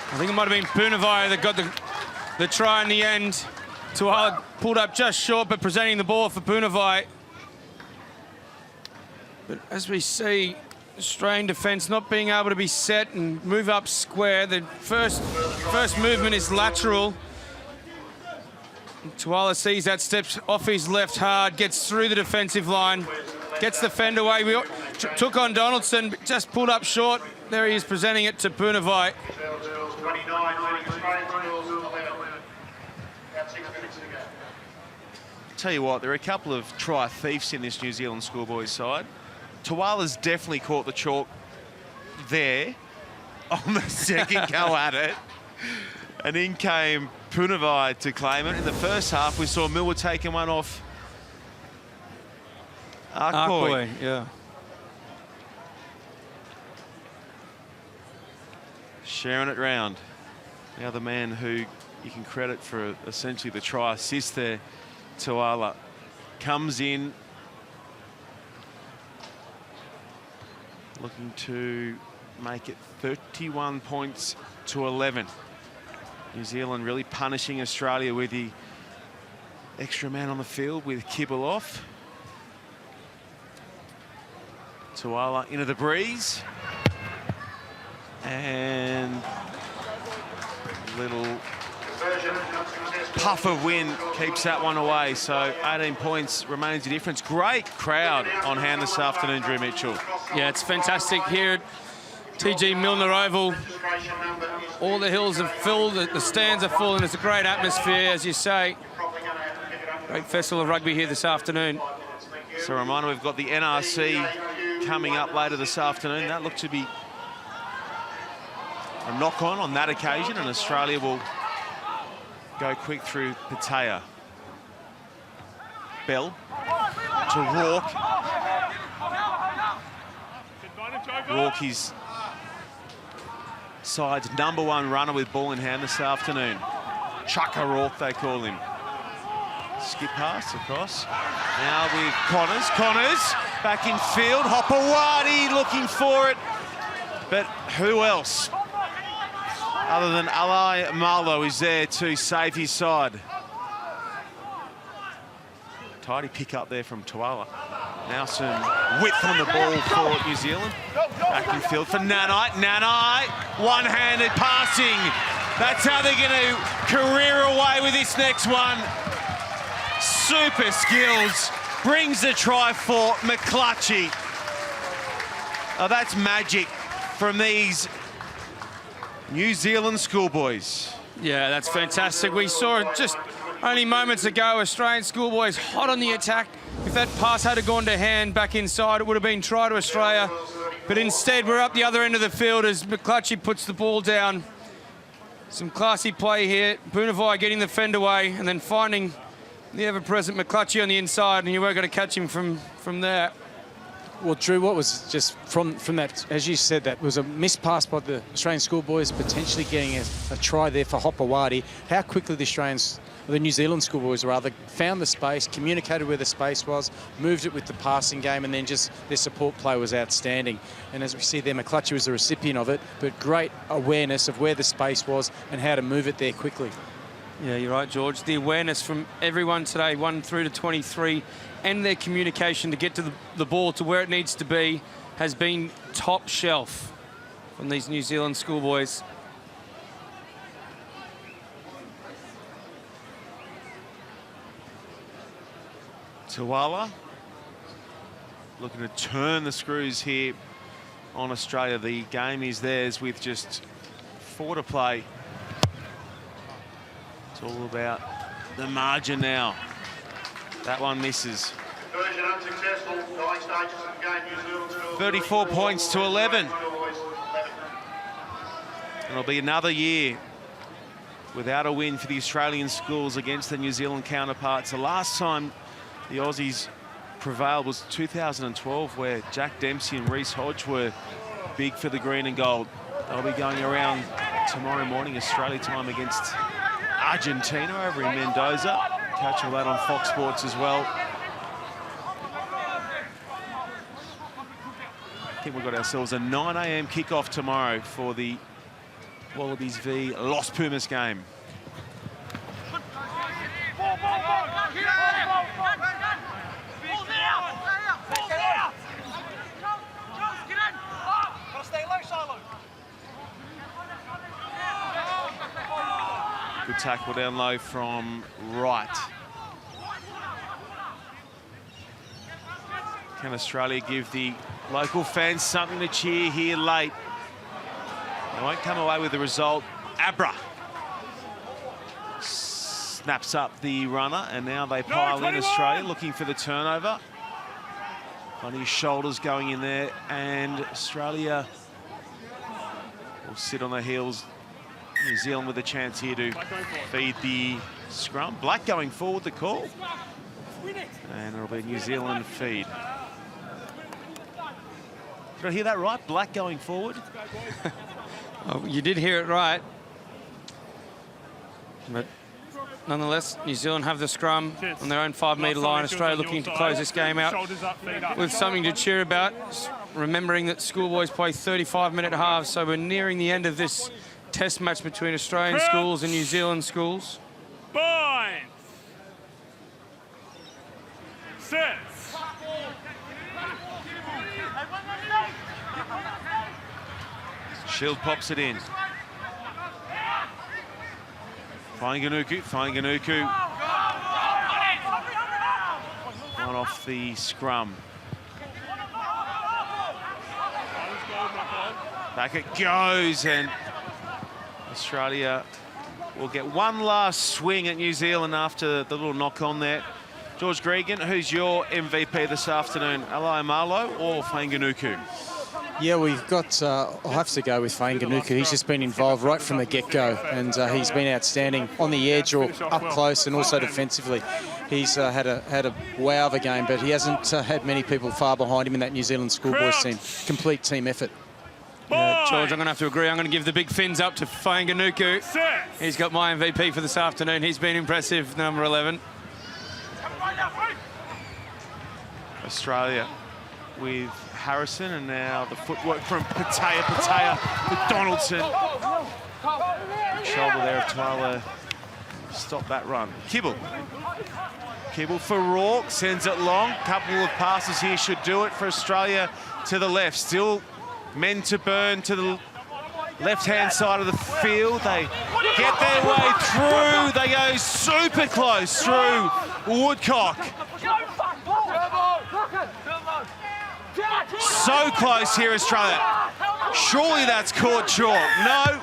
I think it might have been Punavai that got the try in the end. Tuala pulled up just short, but presenting the ball for Punavai. But as we see, Australian defence not being able to be set and move up square. The first movement is lateral. Tuala sees that, steps off his left hard, gets through the defensive line, gets the fend away. We took on Donaldson, but just pulled up short. There he is presenting it to Punavai. Tell you what, there are a couple of try thieves in this New Zealand schoolboys side. Tuala's definitely caught the chalk there on the second go at it. And in came Punavai to claim it. In the first half, we saw Miller taking one off Arkoy. Yeah. Sharing it round. The other man who you can credit for essentially the try assist there, Tuala, comes in. Looking to make it 31 points to 11. New Zealand really punishing Australia with the extra man on the field with Kibble off. Tuala into the breeze. And a little puff of wind keeps that one away. So 18 points remains the difference. Great crowd on hand this afternoon, Drew Mitchell. Yeah, it's fantastic here at TG Millner Oval. All the hills are filled, the stands are full, and it's a great atmosphere, as you say. Great festival of rugby here this afternoon. So a reminder, we've got the NRC coming up later this afternoon. That looked to be a knock-on on that occasion, and Australia will go quick through Patea. Bell to Rourke. Rourke, his side's #1 runner with ball in hand this afternoon. Chuck Rourke, they call him. Skip pass across. Now with Connors. Connors back in field. Hopewadi looking for it. But who else other than Alai Marlow is there to save his side? Tidy pick up there from Tuala. Now some width on the ball for New Zealand. Back in field for Nanai. Nanai, one-handed passing. That's how they're going to career away with this next one. Super skills. Brings the try for McClutchy. Oh, that's magic from these New Zealand schoolboys. Yeah, that's fantastic. We saw it just only moments ago. Australian schoolboys hot on the attack. If that pass had gone to hand back inside, it would have been try to Australia. But instead, we're up the other end of the field as McClutchy puts the ball down. Some classy play here. Bunavai getting the fend away and then finding the ever-present McClutchy on the inside, and you weren't going to catch him from there. Well, Drew, what was just from that, as you said, that was a missed pass by the Australian schoolboys, potentially getting a try there for Hopewadi. How quickly the New Zealand schoolboys rather found the space, communicated where the space was, moved it with the passing game, and then just their support play was outstanding. And as we see there, McClutchy was the recipient of it, but great awareness of where the space was and how to move it there quickly. Yeah, you're right, George. The awareness from everyone today, 1 through to 23, and their communication to get to the ball to where it needs to be has been top shelf from these New Zealand schoolboys. Tuala looking to turn the screws here on Australia. The game is theirs with just 4 to play. It's all about the margin now. That one misses. 34 points to 11. It'll be another year without a win for the Australian schools against the New Zealand counterparts. The last time the Aussies prevailed was 2012, where Jack Dempsey and Reece Hodge were big for the green and gold. They'll be going around tomorrow morning, Australia time, against Argentina over in Mendoza. Catch all that on Fox Sports as well. I think we've got ourselves a 9 a.m. kickoff tomorrow for the Wallabies v Los Pumas game. Good tackle down low from Wright. Can Australia give the local fans something to cheer here late? They won't come away with the result. Abra snaps up the runner, and now they pile in. Australia looking for the turnover. On his shoulders going in there, and Australia will sit on their heels. New Zealand with a chance here to feed the scrum. Black going forward, the call. And it'll be New Zealand feed. Did I hear that right? Black going forward? Oh, you did hear it right. But nonetheless, New Zealand have the scrum on their own 5-metre line. Australia looking to close this game out with something to cheer about. Remembering that schoolboys play 35-minute halves, so we're nearing the end of this test match between Australian schools and New Zealand schools. Bind. Sets. Shield pops it in. Fainganuku. One off the scrum. Back it goes, and Australia will get one last swing at New Zealand after the little knock on there. George Gregan, who's your MVP this afternoon? Alai Marlow or Fainganuku? Yeah, we've got, I'll have to go with Fainganuku. He's just been involved right from the get-go, and he's been outstanding on the edge or up close, and also defensively. He's had a wow of a game, but he hasn't had many people far behind him in that New Zealand Schoolboys team. Complete team effort. Yeah, George, I'm going to have to agree. I'm going to give the big fins up to Fainganuku. He's got my MVP for this afternoon. He's been impressive, number 11. Australia with Harrison, and now the footwork from Patea with Donaldson. Shoulder there of Tyler. Stop that run. Kibble for Rourke, sends it long. Couple of passes here should do it for Australia to the left. Still men to burn to the left-hand side of the field. They get their way through. They go super close through Woodcock. So close here, Australia. Surely that's caught short. No.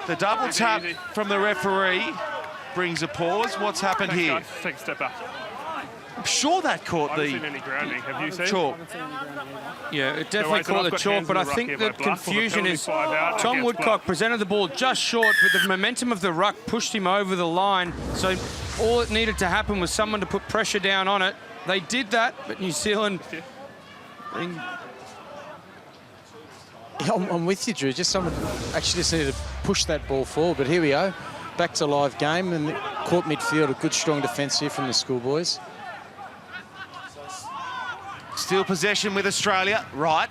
The double tap from the referee brings a pause. What's happened here? Take a step back. I'm sure that caught I haven't seen any grounding. Have you seen? Chalk. Yeah, it definitely caught the chalk, but I think the confusion is Tom Woodcock presented the ball just short, but the momentum of the ruck pushed him over the line. So all it needed to happen was someone to put pressure down on it. They did that, but New Zealand... I'm with you, Drew. Just someone actually just needed to push that ball forward. But here we go, back to live game, and caught midfield. A good, strong defence here from the Schoolboys. Still possession with Australia. Right.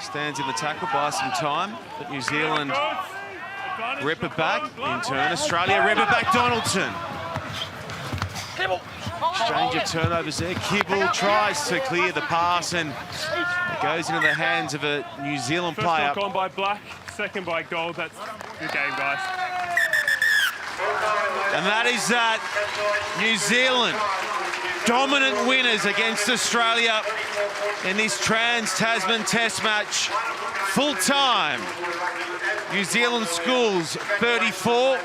Stands in the tackle, buys some time, but New Zealand rip it back. In turn, Australia rip it back. Donaldson. Exchange of turnovers there. Kibble tries to clear the pass, and it goes into the hands of a New Zealand player. First knock on by Black, second by Gold. That's good game, guys. And that is that. New Zealand dominant winners against Australia in this Trans-Tasman Test match. Full time. New Zealand Schools 34,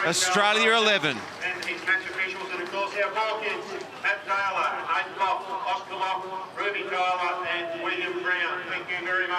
Australia 11. Ruby Tyler and William Brown. Thank you very much.